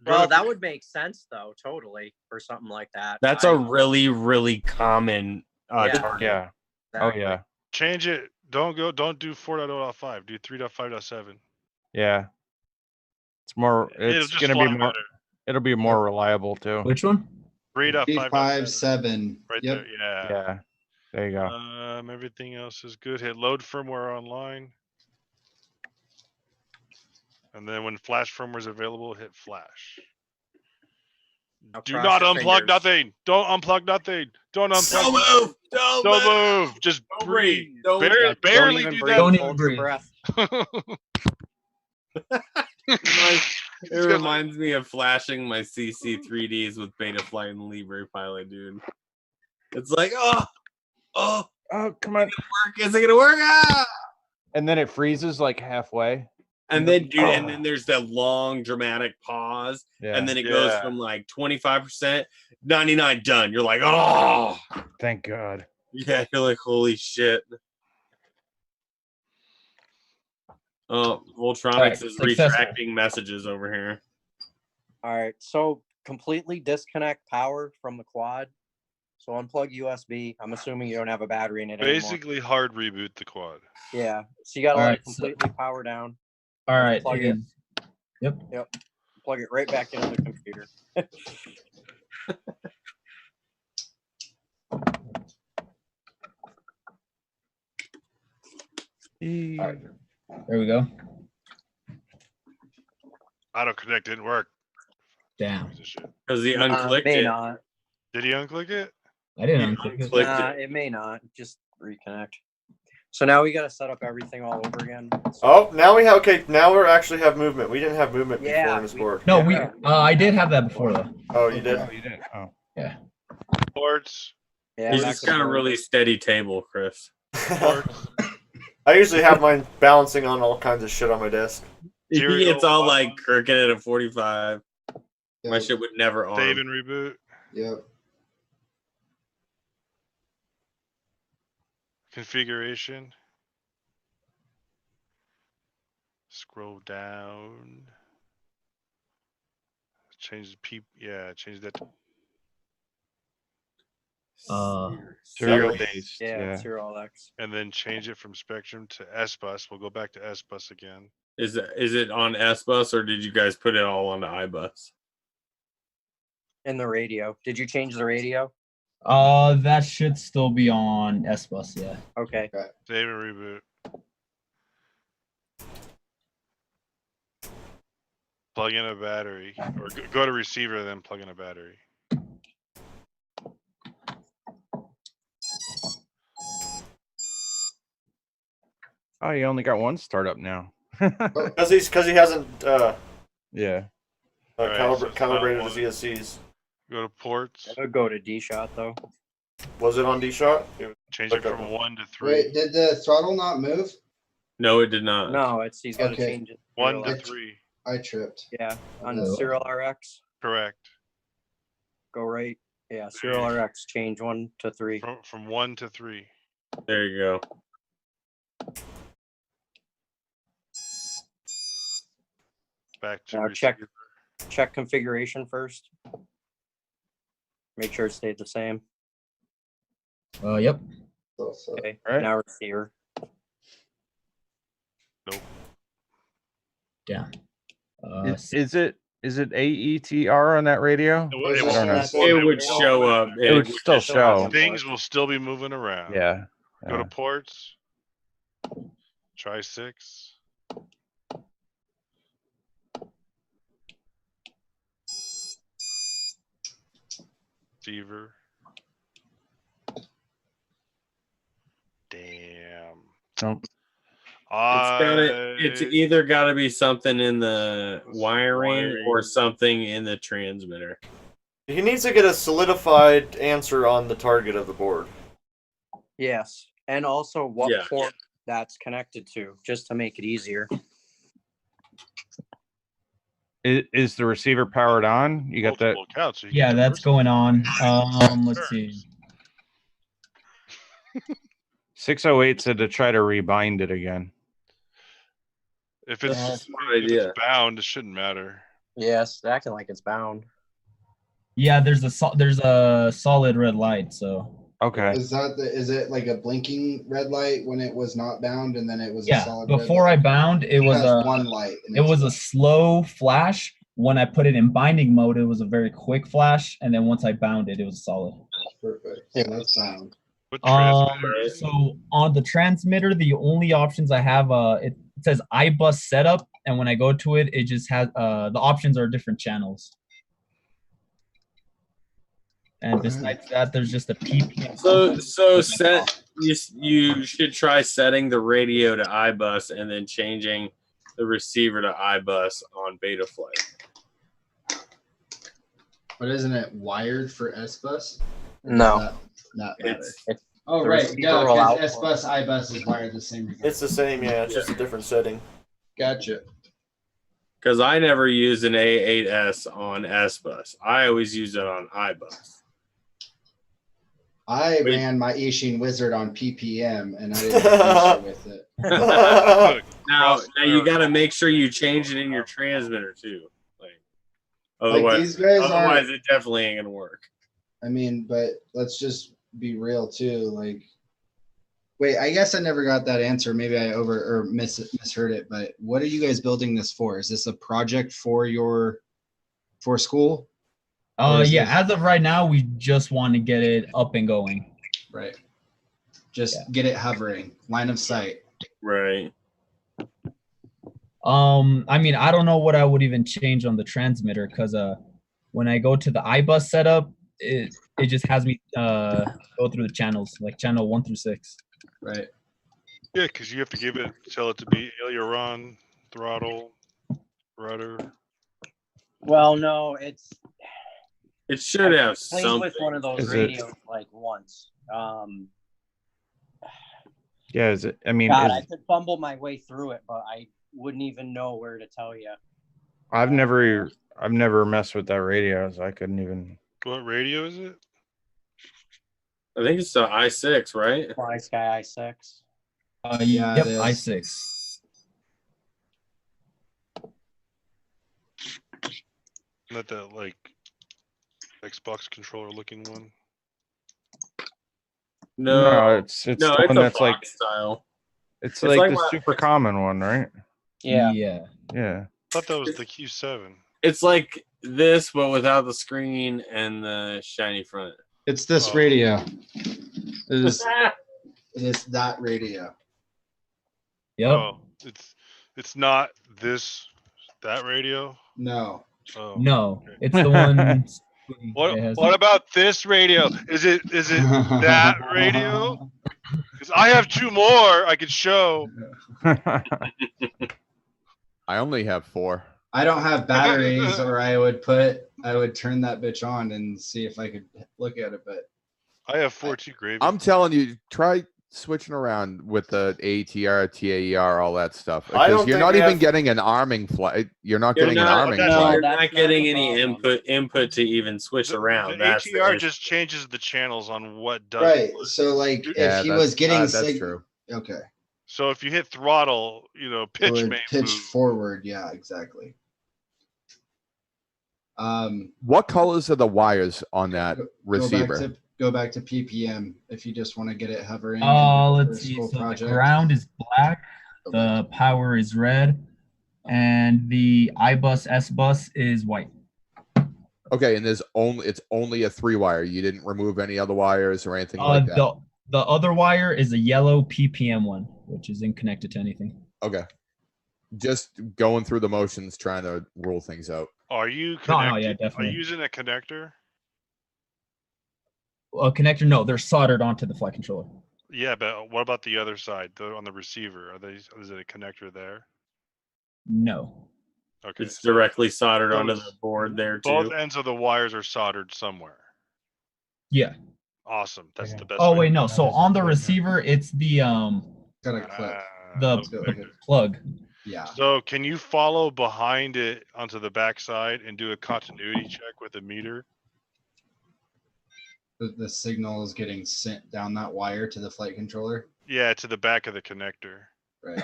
Speaker 5: Well, that would make sense though, totally, for something like that.
Speaker 3: That's a really, really common
Speaker 5: Yeah.
Speaker 3: target.
Speaker 2: Yeah. Oh
Speaker 5: Exactly.
Speaker 2: yeah.
Speaker 9: Change it. Don't do 4.0.5. Do 3.5.7.
Speaker 2: Yeah. It's more.
Speaker 9: It'll
Speaker 2: It's
Speaker 9: just
Speaker 2: gonna
Speaker 9: fly
Speaker 2: be more.
Speaker 9: better.
Speaker 2: It'll be more reliable too.
Speaker 10: Which one?
Speaker 9: 3.5.7.
Speaker 8: 357.
Speaker 9: Right
Speaker 8: Yep.
Speaker 9: there. Yeah.
Speaker 2: Yeah. There you go.
Speaker 9: Everything else is good. Hit load firmware online. And then when flash firmware is available, hit flash.
Speaker 5: Now
Speaker 9: Do
Speaker 5: cross
Speaker 9: not
Speaker 5: your
Speaker 9: unplug
Speaker 5: fingers.
Speaker 9: nothing. Don't unplug nothing. Don't unplug.
Speaker 3: Don't
Speaker 9: nothing.
Speaker 3: move. Don't
Speaker 9: Don't move. Just
Speaker 3: Don't
Speaker 9: breathe.
Speaker 3: breathe. Don't-
Speaker 9: Barely,
Speaker 5: Yeah,
Speaker 9: barely
Speaker 5: don't even
Speaker 9: do
Speaker 5: breathe.
Speaker 10: Don't
Speaker 9: that.
Speaker 10: even
Speaker 5: Hold your
Speaker 10: breathe.
Speaker 5: breath.
Speaker 3: It reminds me of flashing my CC3Ds with Betaflight and Libre Pilot, dude. It's like, oh,
Speaker 2: Come on.
Speaker 3: is it gonna work? Ah!
Speaker 2: And then it freezes like halfway.
Speaker 3: And then, dude, and then there's that long dramatic pause,
Speaker 2: Yeah.
Speaker 3: and then it goes from like 25%, 99 done. You're like, oh,
Speaker 2: Thank God.
Speaker 3: yeah. You're like, holy shit. Oh, Voltronics
Speaker 10: Alright,
Speaker 3: is
Speaker 10: successful.
Speaker 3: retracting messages over here.
Speaker 5: All right, so completely disconnect power from the quad. So unplug USB. I'm assuming you don't have a battery in it anymore.
Speaker 9: Basically, hard reboot the quad.
Speaker 5: Yeah. So you gotta
Speaker 10: All
Speaker 5: let
Speaker 10: right,
Speaker 5: it completely power down.
Speaker 10: All right.
Speaker 5: Plug it.
Speaker 10: Yep.
Speaker 5: Plug it right back into the computer.
Speaker 10: All right. There we go.
Speaker 9: Auto connect didn't work.
Speaker 10: Damn.
Speaker 9: Piece of shit.
Speaker 3: Because he unclicked
Speaker 5: may
Speaker 3: it.
Speaker 5: not.
Speaker 9: Did he unclick it?
Speaker 10: I didn't
Speaker 3: Yeah,
Speaker 10: unclick it.
Speaker 3: click-
Speaker 5: Nah, it may not. Just reconnect. So now we gotta set up everything all over again. So,
Speaker 1: Oh, now we have. Okay, now we actually have movement. We didn't have movement before
Speaker 5: Yeah,
Speaker 1: on this
Speaker 5: we-
Speaker 1: board.
Speaker 10: No, we. I did have that before though.
Speaker 1: Oh, you did.
Speaker 2: Oh, you did. Oh.
Speaker 10: Yeah.
Speaker 9: Ports.
Speaker 5: yeah,
Speaker 3: He's
Speaker 5: back
Speaker 3: just
Speaker 5: to
Speaker 3: got a
Speaker 5: board.
Speaker 3: really steady table, Chris.
Speaker 9: Ports.
Speaker 1: I usually have mine balancing on all kinds of shit on my desk.
Speaker 9: Serial
Speaker 3: It's all
Speaker 9: button.
Speaker 3: like crooked at a 45. My
Speaker 8: Yep.
Speaker 3: shit would never arm.
Speaker 9: Save and reboot.
Speaker 8: Yep.
Speaker 9: Configuration. Scroll down. Change the peep. Yeah, change that. To
Speaker 2: Serial based.
Speaker 5: Yeah,
Speaker 2: Yeah.
Speaker 5: Serial X.
Speaker 9: and then change it from Spectrum to S bus. We'll go back to S bus again.
Speaker 3: Is it on S bus or did you guys put it all onto iBus?
Speaker 5: In the radio. Did you change the radio?
Speaker 10: That should still be on S bus. Yeah.
Speaker 5: Okay.
Speaker 9: Save and reboot. Plug in a battery, or go to receiver, then plug in a battery.
Speaker 2: Oh, you only got one startup now.
Speaker 1: Because he hasn't
Speaker 2: Yeah.
Speaker 9: Alright, so it's not
Speaker 1: calibrated
Speaker 9: one.
Speaker 1: his ESCs.
Speaker 9: Go to ports.
Speaker 5: I'll go to D shot though.
Speaker 1: Was it on D shot?
Speaker 9: Change it
Speaker 1: Okay.
Speaker 9: from 1 to 3.
Speaker 8: Wait, did the throttle not move?
Speaker 3: No, it did not.
Speaker 5: No, he's got to
Speaker 8: Okay.
Speaker 5: change it.
Speaker 9: 1 to
Speaker 8: I-
Speaker 9: 3.
Speaker 8: I tripped.
Speaker 5: Yeah, on
Speaker 8: No.
Speaker 5: Serial RX.
Speaker 9: Correct.
Speaker 5: Go right. Yeah, Serial RX. Change 1 to 3.
Speaker 9: From 1 to 3.
Speaker 3: There you go.
Speaker 9: Back to
Speaker 5: Now
Speaker 9: receiver.
Speaker 5: check configuration first. Make sure it stayed the same.
Speaker 10: Yep.
Speaker 5: Okay.
Speaker 2: Right.
Speaker 5: Now receiver.
Speaker 10: Yeah.
Speaker 2: Is it AETR on that radio?
Speaker 9: It
Speaker 8: Was
Speaker 9: will-
Speaker 8: it
Speaker 2: I don't know.
Speaker 8: stressful?
Speaker 3: It would show up.
Speaker 2: It would still
Speaker 3: just
Speaker 2: show.
Speaker 9: Things will still be moving around.
Speaker 2: Yeah.
Speaker 9: Go to ports. Try 6. Receiver. Damn.
Speaker 2: Nope.
Speaker 3: It's either got to be something in the wiring or something in the transmitter.
Speaker 1: He needs to get a solidified answer on the target of the board.
Speaker 5: Yes. And also what
Speaker 3: Yeah.
Speaker 5: port that's connected to, just to make it easier.
Speaker 2: Is the receiver powered on? You got that?
Speaker 9: multiple accounts, so you
Speaker 10: Yeah,
Speaker 9: get the
Speaker 10: that's
Speaker 9: first
Speaker 10: going on.
Speaker 9: one.
Speaker 10: Let's see.
Speaker 2: 608 said to try to rebind it again.
Speaker 9: If
Speaker 3: That's
Speaker 9: it's
Speaker 3: a smart
Speaker 9: if
Speaker 3: idea.
Speaker 9: it's bound, it shouldn't matter.
Speaker 5: Yeah, it's acting like it's bound.
Speaker 10: Yeah, there's a solid red light. So
Speaker 2: Okay.
Speaker 8: Is it like a blinking red light when it was not bound, and then it was a
Speaker 10: yeah,
Speaker 8: solid red
Speaker 10: before I
Speaker 8: light?
Speaker 10: bound, it was
Speaker 8: has
Speaker 10: a
Speaker 8: one light. And
Speaker 10: it
Speaker 8: it's
Speaker 10: was a
Speaker 8: red.
Speaker 10: slow flash. When I put it in binding mode, it was a very quick flash, and then once I bound it, it was solid.
Speaker 8: Perfect. So that's bound.
Speaker 9: What transmitter?
Speaker 3: Right.
Speaker 10: So on the transmitter, the only options I have, it says iBus setup, and when I go to it, it just has the options are different channels. And besides that, there's just a PPM.
Speaker 3: So you should try setting the radio to iBus and then changing the receiver to iBus on Betaflight.
Speaker 8: But isn't it wired for S bus?
Speaker 5: No.
Speaker 8: Not matter.
Speaker 3: It's
Speaker 8: Oh
Speaker 5: the
Speaker 8: right,
Speaker 5: receiver
Speaker 8: yeah,
Speaker 5: will
Speaker 8: because
Speaker 5: output.
Speaker 8: S bus, I bus is wired the same. regard.
Speaker 1: It's the same, yeah. It's just a different setting.
Speaker 8: Gotcha.
Speaker 3: because I never use an A8S on S bus. I always use it on iBus.
Speaker 8: I
Speaker 3: Wait.
Speaker 8: ran my Ishin Wizard on PPM, and I didn't have an issue with it.
Speaker 9: Look,
Speaker 3: Now you got to make sure you change it in your transmitter too. Otherwise,
Speaker 8: these guys
Speaker 3: otherwise it definitely ain't gonna work.
Speaker 8: I mean, but let's just be real too. Like, wait, I guess I never got that answer. Maybe I misheard it. But what are you guys building this for? Is this a project for school? Or is
Speaker 10: Yeah,
Speaker 8: this-
Speaker 10: as of right now, we just want to get it up and going.
Speaker 8: Right. Just get it hovering, line of sight.
Speaker 3: Right.
Speaker 10: I mean, I don't know what I would even change on the transmitter because when I go to the iBus setup, it just has me go through the channels, like channel 1 through 6.
Speaker 8: Right.
Speaker 9: yeah, because you have to tell it to be aileron, throttle, rudder.
Speaker 5: Well, no, it
Speaker 3: should have
Speaker 5: played
Speaker 3: something.
Speaker 5: with one of those
Speaker 2: Is it-
Speaker 5: radios like once.
Speaker 2: Yeah, is it? I mean,
Speaker 5: God,
Speaker 2: is,
Speaker 5: I could fumble my way through it, but I wouldn't even know where to tell you.
Speaker 2: I've never messed with that radio, so I couldn't even.
Speaker 9: What radio is it?
Speaker 3: I think it's the i6, right?
Speaker 5: Fly Sky i6.
Speaker 8: Yeah,
Speaker 10: Yep,
Speaker 8: it is.
Speaker 10: i6.
Speaker 9: Not that like Xbox controller looking one.
Speaker 3: No,
Speaker 2: it's
Speaker 3: no,
Speaker 2: the
Speaker 3: it's
Speaker 2: one
Speaker 3: a
Speaker 2: that's like
Speaker 3: Fox style.
Speaker 2: it's
Speaker 3: It's
Speaker 2: like
Speaker 3: like
Speaker 2: the
Speaker 3: my-
Speaker 2: super common one, right?
Speaker 5: Yeah.
Speaker 10: Yeah.
Speaker 2: Yeah.
Speaker 9: I thought that was the Q7.
Speaker 3: It's like this, but without the screen and the shiny front.
Speaker 8: It's this
Speaker 9: Oh.
Speaker 8: radio. It is that radio.
Speaker 10: Yep.
Speaker 9: Oh, it's not that radio.
Speaker 8: No.
Speaker 9: Oh.
Speaker 10: No, it's the one.
Speaker 9: What
Speaker 10: it has-
Speaker 9: what about this radio? Is it that radio? Because I have two more I could show.
Speaker 4: I only have 4.
Speaker 8: I don't have batteries, or I would turn that bitch on and see if I could look at it. But
Speaker 9: I have 4 gravy.
Speaker 4: I'm telling you, try switching around with the ATR, TAER, all that stuff.
Speaker 1: I don't
Speaker 4: Because you're
Speaker 1: think
Speaker 4: not
Speaker 1: we
Speaker 4: even
Speaker 1: have-
Speaker 4: getting an arming flight. You're not
Speaker 3: You're
Speaker 4: getting an
Speaker 3: not-
Speaker 4: arming
Speaker 9: that's
Speaker 4: flight.
Speaker 3: You're
Speaker 5: that's
Speaker 3: not
Speaker 5: not
Speaker 3: getting
Speaker 5: the
Speaker 3: any
Speaker 5: problem.
Speaker 3: input to even switch around.
Speaker 9: The
Speaker 3: That's the
Speaker 9: ATR
Speaker 3: issue.
Speaker 9: just changes the channels on what does.
Speaker 8: right, so like
Speaker 4: Yeah,
Speaker 8: if he was getting
Speaker 4: that's true.
Speaker 8: okay,
Speaker 9: So if you hit throttle,
Speaker 8: it
Speaker 9: pitch
Speaker 8: would
Speaker 9: may
Speaker 8: pitch
Speaker 9: move.
Speaker 8: forward. Yeah, exactly.
Speaker 4: What colors are the wires on that
Speaker 8: Go
Speaker 4: receiver?
Speaker 8: Go back to PPM if you just want to get it hovering.
Speaker 10: Let's
Speaker 8: for a
Speaker 10: see.
Speaker 8: school
Speaker 10: So
Speaker 8: project.
Speaker 10: the ground is black, the power is red, and the iBus S bus is white.
Speaker 4: Okay, and it's only a 3-wire. You didn't remove any other wires or anything like that.
Speaker 10: The other wire is a yellow PPM one, which isn't connected to anything.
Speaker 4: Okay. Just going through the motions, trying to rule things out.
Speaker 9: Are you
Speaker 10: No,
Speaker 9: connected?
Speaker 10: yeah,
Speaker 9: Are
Speaker 10: definitely.
Speaker 9: you using a connector?
Speaker 10: A connector? No, they're soldered onto the flight controller.
Speaker 9: Yeah, but what about the other side, on the receiver? Is it a connector there?
Speaker 10: No.
Speaker 9: Okay.
Speaker 3: It's directly soldered onto
Speaker 9: Those-
Speaker 3: the board there
Speaker 9: Both
Speaker 3: too.
Speaker 9: ends of the wires are soldered somewhere.
Speaker 10: Yeah.
Speaker 9: Awesome. That's the best.
Speaker 10: Oh
Speaker 9: way
Speaker 10: wait,
Speaker 9: to
Speaker 10: no.
Speaker 9: do
Speaker 10: So
Speaker 9: it.
Speaker 10: on the receiver, it's the
Speaker 8: Got a
Speaker 9: Ah,
Speaker 8: clip.
Speaker 10: the,
Speaker 8: Let's go.
Speaker 10: the plug.
Speaker 8: Yeah.
Speaker 9: So can you follow behind it onto the backside and do a continuity check with a meter?
Speaker 8: The signal is getting sent down that wire to the flight controller.
Speaker 9: Yeah, to the back of the connector.
Speaker 8: Right.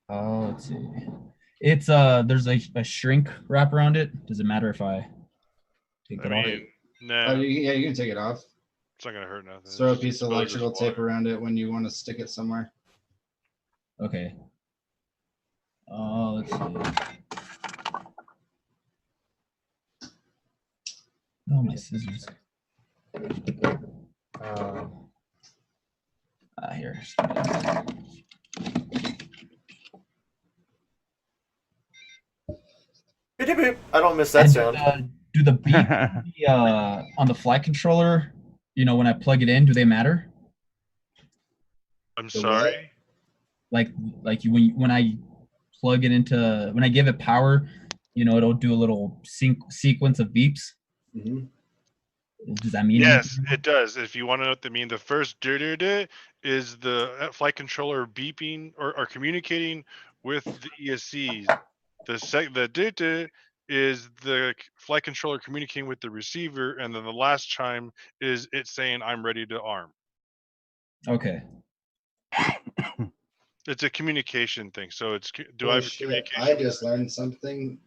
Speaker 10: Oh, let's see. It's there's a shrink wrap around it. Does it matter if I take
Speaker 9: I
Speaker 10: that off?
Speaker 9: mean,
Speaker 8: Oh,
Speaker 9: nah,
Speaker 8: yeah, you can take it off.
Speaker 9: it's not gonna hurt nothing.
Speaker 8: Just throw a
Speaker 9: Just
Speaker 8: piece of
Speaker 9: expose this
Speaker 8: electrical tape
Speaker 9: water.
Speaker 8: around it when you want to stick it somewhere.
Speaker 10: Okay. Oh, let's see. Oh, my scissors. Here.
Speaker 1: Beep-de-boop. I don't miss that
Speaker 10: And
Speaker 1: sound.
Speaker 10: do the beep on the flight controller, when I plug it in, do they matter?
Speaker 9: I'm
Speaker 8: The
Speaker 9: sorry.
Speaker 10: Like when I plug it into, when I give it power, it'll do a little sequence of beeps.
Speaker 8: Mm-hmm.
Speaker 10: Does that mean
Speaker 9: Yes,
Speaker 10: anything?
Speaker 9: it does. If you want to know what they mean, the first is the flight controller beeping or communicating with the ESCs. The is the flight controller communicating with the receiver, and then the last chime is it saying I'm ready to arm.
Speaker 10: Okay.
Speaker 9: It's a communication thing. So it's do I
Speaker 8: Holy
Speaker 9: have a
Speaker 8: shit,
Speaker 9: communication?
Speaker 8: I just learned something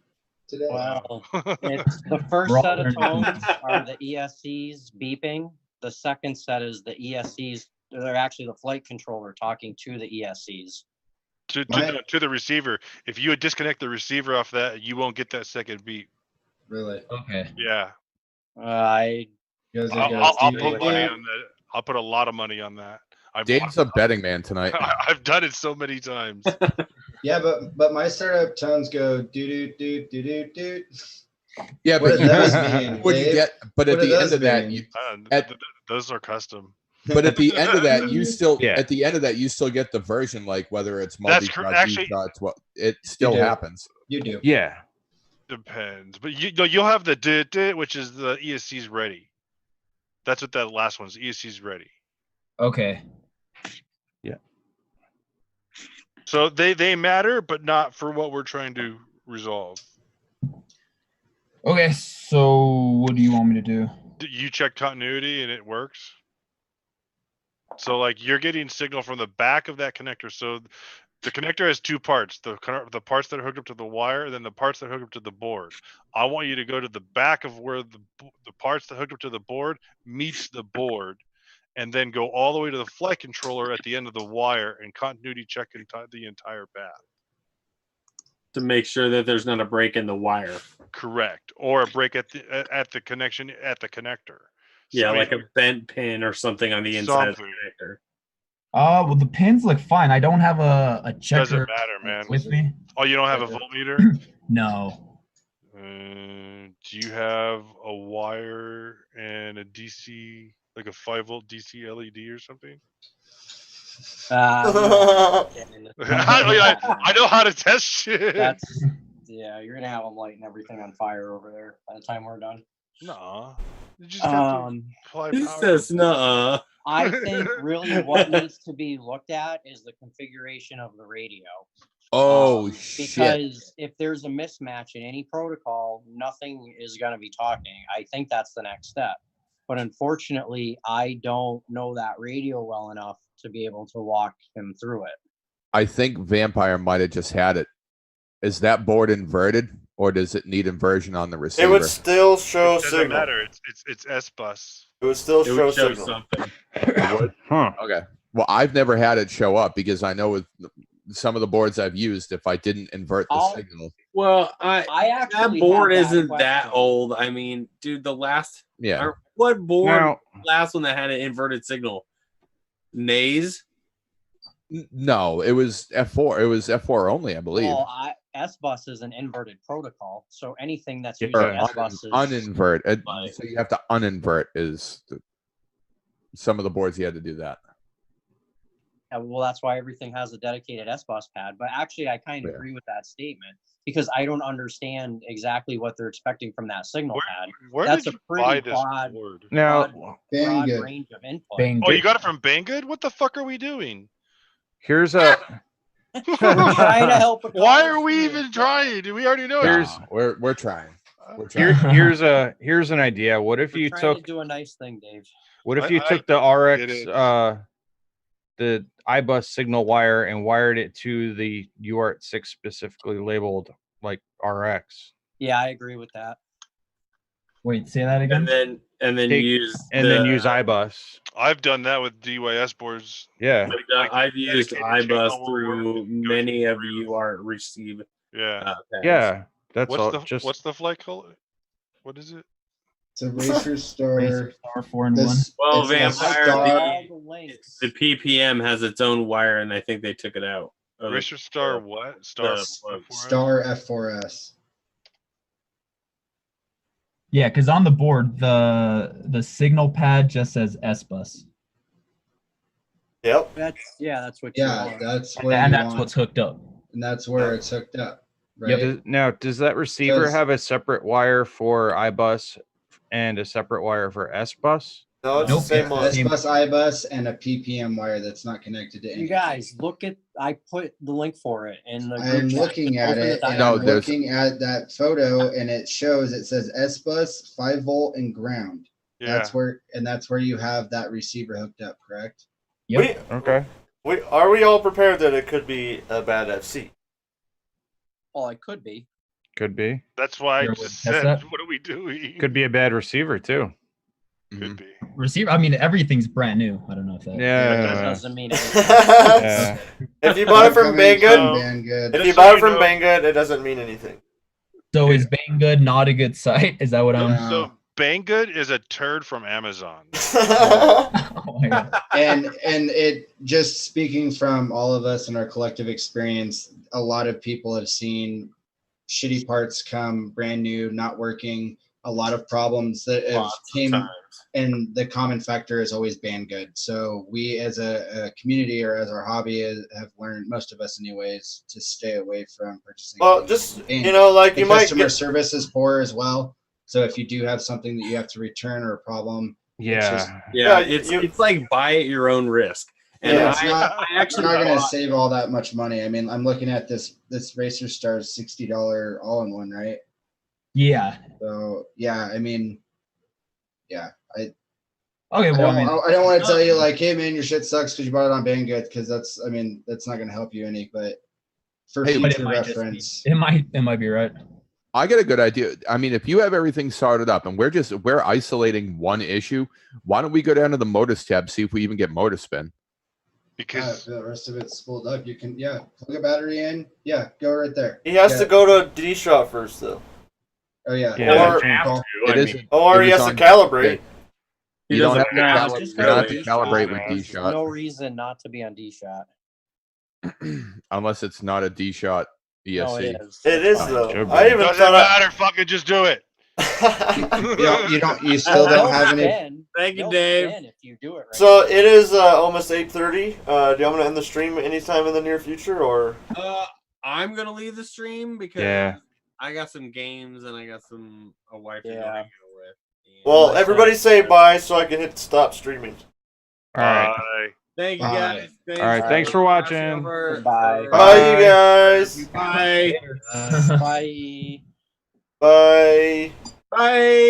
Speaker 8: today.
Speaker 5: Well,
Speaker 9: Wow.
Speaker 5: it's the first
Speaker 10: We're all
Speaker 5: set of
Speaker 10: learning.
Speaker 5: tones are the ESCs beeping. The second set is the ESCs. They're actually the flight controller talking to the ESCs.
Speaker 9: to the receiver. If you disconnect the receiver off that, you won't get that second beep.
Speaker 8: Really?
Speaker 10: Okay.
Speaker 9: Yeah.
Speaker 5: I
Speaker 8: You guys
Speaker 9: I'll put money on that. I'll put a lot of money on that.
Speaker 4: Dave's a betting man tonight.
Speaker 9: I've done it so many times.
Speaker 8: Yeah, but my startup tones go do do do do do do.
Speaker 4: Yeah,
Speaker 8: What
Speaker 4: but
Speaker 8: do those mean,
Speaker 4: when you
Speaker 8: Dave?
Speaker 4: get, but
Speaker 8: What
Speaker 4: at
Speaker 8: do
Speaker 4: the end
Speaker 8: those
Speaker 4: of that,
Speaker 8: mean?
Speaker 4: you
Speaker 9: Those are custom.
Speaker 4: but at the end of that, you still
Speaker 2: Yeah.
Speaker 4: at the end of that, you still get the version like whether it's
Speaker 9: That's
Speaker 4: multi-shot,
Speaker 9: actually-
Speaker 4: D-shots, what it still
Speaker 8: do.
Speaker 4: happens.
Speaker 8: You do.
Speaker 2: Yeah.
Speaker 9: Depends, but you'll have the which is the ESC's ready. That's what that last one's. ESC's ready.
Speaker 10: Okay.
Speaker 9: So they matter, but not for what we're trying to resolve.
Speaker 10: Okay. So what do you want me to do?
Speaker 9: You check continuity and it works. So like you're getting signal from the back of that connector. So the connector has two parts: the parts that are hooked up to the wire, and then the parts that are hooked up to the board. I want you to go to the back of where the parts that hooked up to the board meets the board, and then go all the way to the flight controller at the end of the wire and continuity check the entire path.
Speaker 3: To make sure that there's not a break in the wire.
Speaker 9: Correct, or a break at the connection at the connector.
Speaker 3: Yeah,
Speaker 9: So
Speaker 3: like a bent pin or something on the inside of the
Speaker 9: Something.
Speaker 3: connector.
Speaker 10: Well, the pins look fine. I don't have a checker
Speaker 9: Doesn't matter, man.
Speaker 10: with me.
Speaker 9: Oh, you don't have a voltmeter?
Speaker 10: No.
Speaker 9: Do you have a wire and a DC, like a 5-volt DC LED or something? I know how to test shit.
Speaker 5: You're gonna have them lighting everything on fire over there by the time we're done.
Speaker 9: No, you just got to apply
Speaker 3: He
Speaker 9: power.
Speaker 3: says nuh-uh.
Speaker 5: I think really what needs to be looked at is the configuration of the radio.
Speaker 4: Oh shit!
Speaker 5: Because if there's a mismatch in any protocol, nothing is going to be talking. I think that's the next step. But unfortunately, I don't know that radio well enough to be able to walk him through it.
Speaker 4: I think Vampire might have just had it. Is that board inverted, or does it need inversion on the receiver?
Speaker 1: It would still show
Speaker 9: It doesn't
Speaker 1: signal.
Speaker 9: matter. It's S bus.
Speaker 1: It would still
Speaker 3: It
Speaker 1: show
Speaker 3: would show
Speaker 1: signal.
Speaker 3: something.
Speaker 2: Huh.
Speaker 4: Okay. Well, I've never had it show up because I know with some of the boards I've used, if I didn't invert the signal.
Speaker 3: Well,
Speaker 5: I
Speaker 3: that
Speaker 5: actually
Speaker 3: board
Speaker 5: have that
Speaker 3: isn't that
Speaker 5: question.
Speaker 3: old. I mean, dude, the last what board
Speaker 2: Now-
Speaker 3: last one that had an inverted signal? Nays?
Speaker 4: No, it was F4. It was F4 only, I believe.
Speaker 5: Well, S-bus is an inverted protocol, so anything that's using
Speaker 4: Or
Speaker 5: S-bus is
Speaker 4: uninvert. So you have to uninvert some of the boards you had to do that.
Speaker 5: well, that's why everything has a dedicated S-bus pad. But actually, I kind of agree with that statement because I don't understand exactly what they're expecting from that signal pad.
Speaker 9: Where
Speaker 5: That's
Speaker 9: did
Speaker 5: a
Speaker 9: you buy
Speaker 5: pretty
Speaker 9: this
Speaker 5: broad,
Speaker 9: board?
Speaker 2: Now,
Speaker 5: broad
Speaker 8: Banggood.
Speaker 5: range of input.
Speaker 10: Bang.
Speaker 9: Oh, you got it from Banggood? What the fuck are we doing?
Speaker 2: here's a
Speaker 5: We're trying to help.
Speaker 9: Why are we even trying? Do we already know?
Speaker 2: Here's-
Speaker 4: We're trying. We're trying.
Speaker 2: here's an idea. What if
Speaker 5: We're
Speaker 2: you
Speaker 5: trying
Speaker 2: took
Speaker 5: to do a nice thing, Dave.
Speaker 2: what if
Speaker 9: I-
Speaker 2: you
Speaker 9: I
Speaker 2: took the
Speaker 9: get
Speaker 2: RX
Speaker 9: it.
Speaker 2: the iBus signal wire and wired it to the UART6 specifically labeled like RX.
Speaker 5: Yeah, I agree with that.
Speaker 10: Wait, say that again.
Speaker 3: And then
Speaker 2: Take-
Speaker 3: use
Speaker 2: then use iBus.
Speaker 9: I've done that with DYS boards.
Speaker 2: Yeah.
Speaker 3: I've used
Speaker 9: dedicated
Speaker 3: iBus
Speaker 9: channel will
Speaker 3: through
Speaker 9: work. It goes
Speaker 3: many of
Speaker 9: really-
Speaker 3: you are receive.
Speaker 9: Yeah.
Speaker 3: Pads.
Speaker 2: Yeah. That's
Speaker 9: What's
Speaker 2: all.
Speaker 9: the
Speaker 2: Just
Speaker 9: what's the flight color? What is it?
Speaker 8: It's a Racer Star.
Speaker 10: Racer Star 4-in-1.
Speaker 8: This,
Speaker 3: Well,
Speaker 8: it's a
Speaker 3: Vampire,
Speaker 8: Star-
Speaker 5: All the links.
Speaker 3: The PPM has its own wire, and I think they took it out. of
Speaker 9: Racer Star
Speaker 3: the-
Speaker 9: what? Star
Speaker 3: the-
Speaker 9: F4S?
Speaker 8: Star F4S.
Speaker 10: Yeah, because on the board, the signal pad just says S bus,
Speaker 1: Yep.
Speaker 5: That's what you
Speaker 8: Yeah,
Speaker 5: want.
Speaker 8: that's what
Speaker 10: and
Speaker 8: you
Speaker 10: that's
Speaker 8: want.
Speaker 10: what's hooked up.
Speaker 8: And that's where it's hooked up, right?
Speaker 2: Now, does that receiver
Speaker 8: 'Cause-
Speaker 2: have a separate wire for iBus and a separate wire for S bus?
Speaker 1: No, it's
Speaker 10: Nope,
Speaker 1: the same
Speaker 10: it's
Speaker 1: one.
Speaker 10: the same-
Speaker 8: S-Bus, I-Bus, and a PPM wire that's not connected to
Speaker 5: You
Speaker 8: anything.
Speaker 5: guys, look at. I put the link for it in the.
Speaker 8: I'm
Speaker 5: group chat.
Speaker 8: looking at
Speaker 5: Open the
Speaker 8: it, and
Speaker 5: diagram.
Speaker 8: I'm looking at that photo, and it shows, it says S-Bus, 5-volt, and ground.
Speaker 9: Yeah.
Speaker 8: That's where you have that receiver hooked up, correct?
Speaker 10: Yep.
Speaker 2: Okay.
Speaker 1: Are we all prepared that it could be a bad FC?
Speaker 5: Oh, it could be.
Speaker 2: Could be.
Speaker 9: That's why I
Speaker 10: Here,
Speaker 9: just
Speaker 10: test
Speaker 9: said,
Speaker 10: that.
Speaker 9: what are we doing?
Speaker 2: Could be a bad receiver too.
Speaker 9: Could be.
Speaker 10: Receiver. I mean, everything's brand new. I don't know if that.
Speaker 5: That
Speaker 2: Yeah.
Speaker 5: doesn't mean anything.
Speaker 2: Yeah.
Speaker 1: If you bought it from
Speaker 8: Coming
Speaker 1: Banggood,
Speaker 8: Banggood.
Speaker 1: if
Speaker 9: Just
Speaker 1: you
Speaker 9: so
Speaker 1: buy
Speaker 9: you
Speaker 1: it from
Speaker 9: know-
Speaker 1: Banggood, it doesn't mean anything.
Speaker 10: So is Banggood not a good site? Is that what I'm?
Speaker 8: No.
Speaker 9: So Banggood is a turd from Amazon.
Speaker 10: Oh my god.
Speaker 8: and it just speaking from all of us in our collective experience, a lot of people have seen shitty parts come brand new, not working, a lot of problems that have
Speaker 3: Lots of
Speaker 8: came,
Speaker 3: times.
Speaker 8: and the common factor is always Banggood. So we as a community or as our hobby have learned, most of us anyways, to stay away from purchasing.
Speaker 1: Well,
Speaker 8: things
Speaker 1: just
Speaker 8: from Banggood.
Speaker 1: you know, like
Speaker 8: The
Speaker 1: you might
Speaker 8: customer
Speaker 1: get.
Speaker 8: service is poor as well. So if you do have something that you have to return or a problem,
Speaker 2: Yeah.
Speaker 3: Yeah,
Speaker 1: Yeah,
Speaker 3: it's like buy at your own risk. And
Speaker 8: yeah, it's
Speaker 3: I
Speaker 8: not. You're
Speaker 3: actually
Speaker 8: not going to
Speaker 3: bought-
Speaker 8: save all that much money. I mean, I'm looking at this Racer Star's $60 all-in-one, right?
Speaker 10: Yeah.
Speaker 8: So yeah, I mean, yeah,
Speaker 10: Okay.
Speaker 8: I
Speaker 10: Well, I mean,
Speaker 8: don't want to tell you like, hey man, your shit sucks because you bought it on Banggood, because that's not going to help you any. But for
Speaker 4: Hey,
Speaker 10: but
Speaker 8: future
Speaker 10: it might just be-
Speaker 8: reference,
Speaker 10: it might be right.
Speaker 4: I get a good idea. I mean, if you have everything sorted up and we're isolating one issue, why don't we go down to the Modus tab, see if we even get Modus spin?
Speaker 9: Because
Speaker 8: the rest of it's spooled up. You can plug a battery in. Yeah, go right there.
Speaker 1: He has
Speaker 8: Yeah.
Speaker 1: to go to a D shot first, though,
Speaker 8: Oh yeah.
Speaker 2: Yeah,
Speaker 1: Or-
Speaker 3: doesn't have
Speaker 8: Call.
Speaker 3: to,
Speaker 4: It
Speaker 3: I
Speaker 4: is.
Speaker 3: mean,
Speaker 1: or
Speaker 4: It
Speaker 1: he
Speaker 4: was
Speaker 1: has to
Speaker 4: on-
Speaker 1: calibrate.
Speaker 3: he
Speaker 4: You don't
Speaker 3: doesn't
Speaker 4: have to
Speaker 3: have
Speaker 5: no,
Speaker 4: calibrate.
Speaker 5: just
Speaker 4: You don't have
Speaker 5: go
Speaker 4: to
Speaker 5: to
Speaker 4: calibrate
Speaker 5: D-Shot.
Speaker 4: with
Speaker 5: There's
Speaker 4: D-Shot
Speaker 5: no reason not to be on D-Shot.
Speaker 4: unless it's not a D-Shot ESC.
Speaker 5: No, it is.
Speaker 1: It
Speaker 5: It's
Speaker 1: is
Speaker 5: fine.
Speaker 1: though.
Speaker 2: Should be.
Speaker 1: I even
Speaker 9: doesn't
Speaker 1: thought.
Speaker 9: matter. Fucking just do it.
Speaker 8: You still don't have any.
Speaker 5: Ben,
Speaker 3: Thank you,
Speaker 5: no,
Speaker 3: Dave.
Speaker 5: Ben, if you do it right.
Speaker 1: So it is almost 8:30. Do you want to end the stream anytime in the near future, or?
Speaker 3: I'm gonna leave the stream because
Speaker 2: Yeah.
Speaker 3: I got some games and I got a wife to go
Speaker 5: Yeah.
Speaker 3: hang out with. And-
Speaker 1: Well, everybody say bye so I can hit stop streaming.
Speaker 2: All right.
Speaker 9: Bye.
Speaker 3: Thank you
Speaker 8: Bye.
Speaker 3: guys.
Speaker 2: All right. Thanks for watching.
Speaker 5: Goodbye.
Speaker 1: Bye, you guys.
Speaker 3: Bye.
Speaker 5: Bye.
Speaker 1: Bye.
Speaker 3: Bye.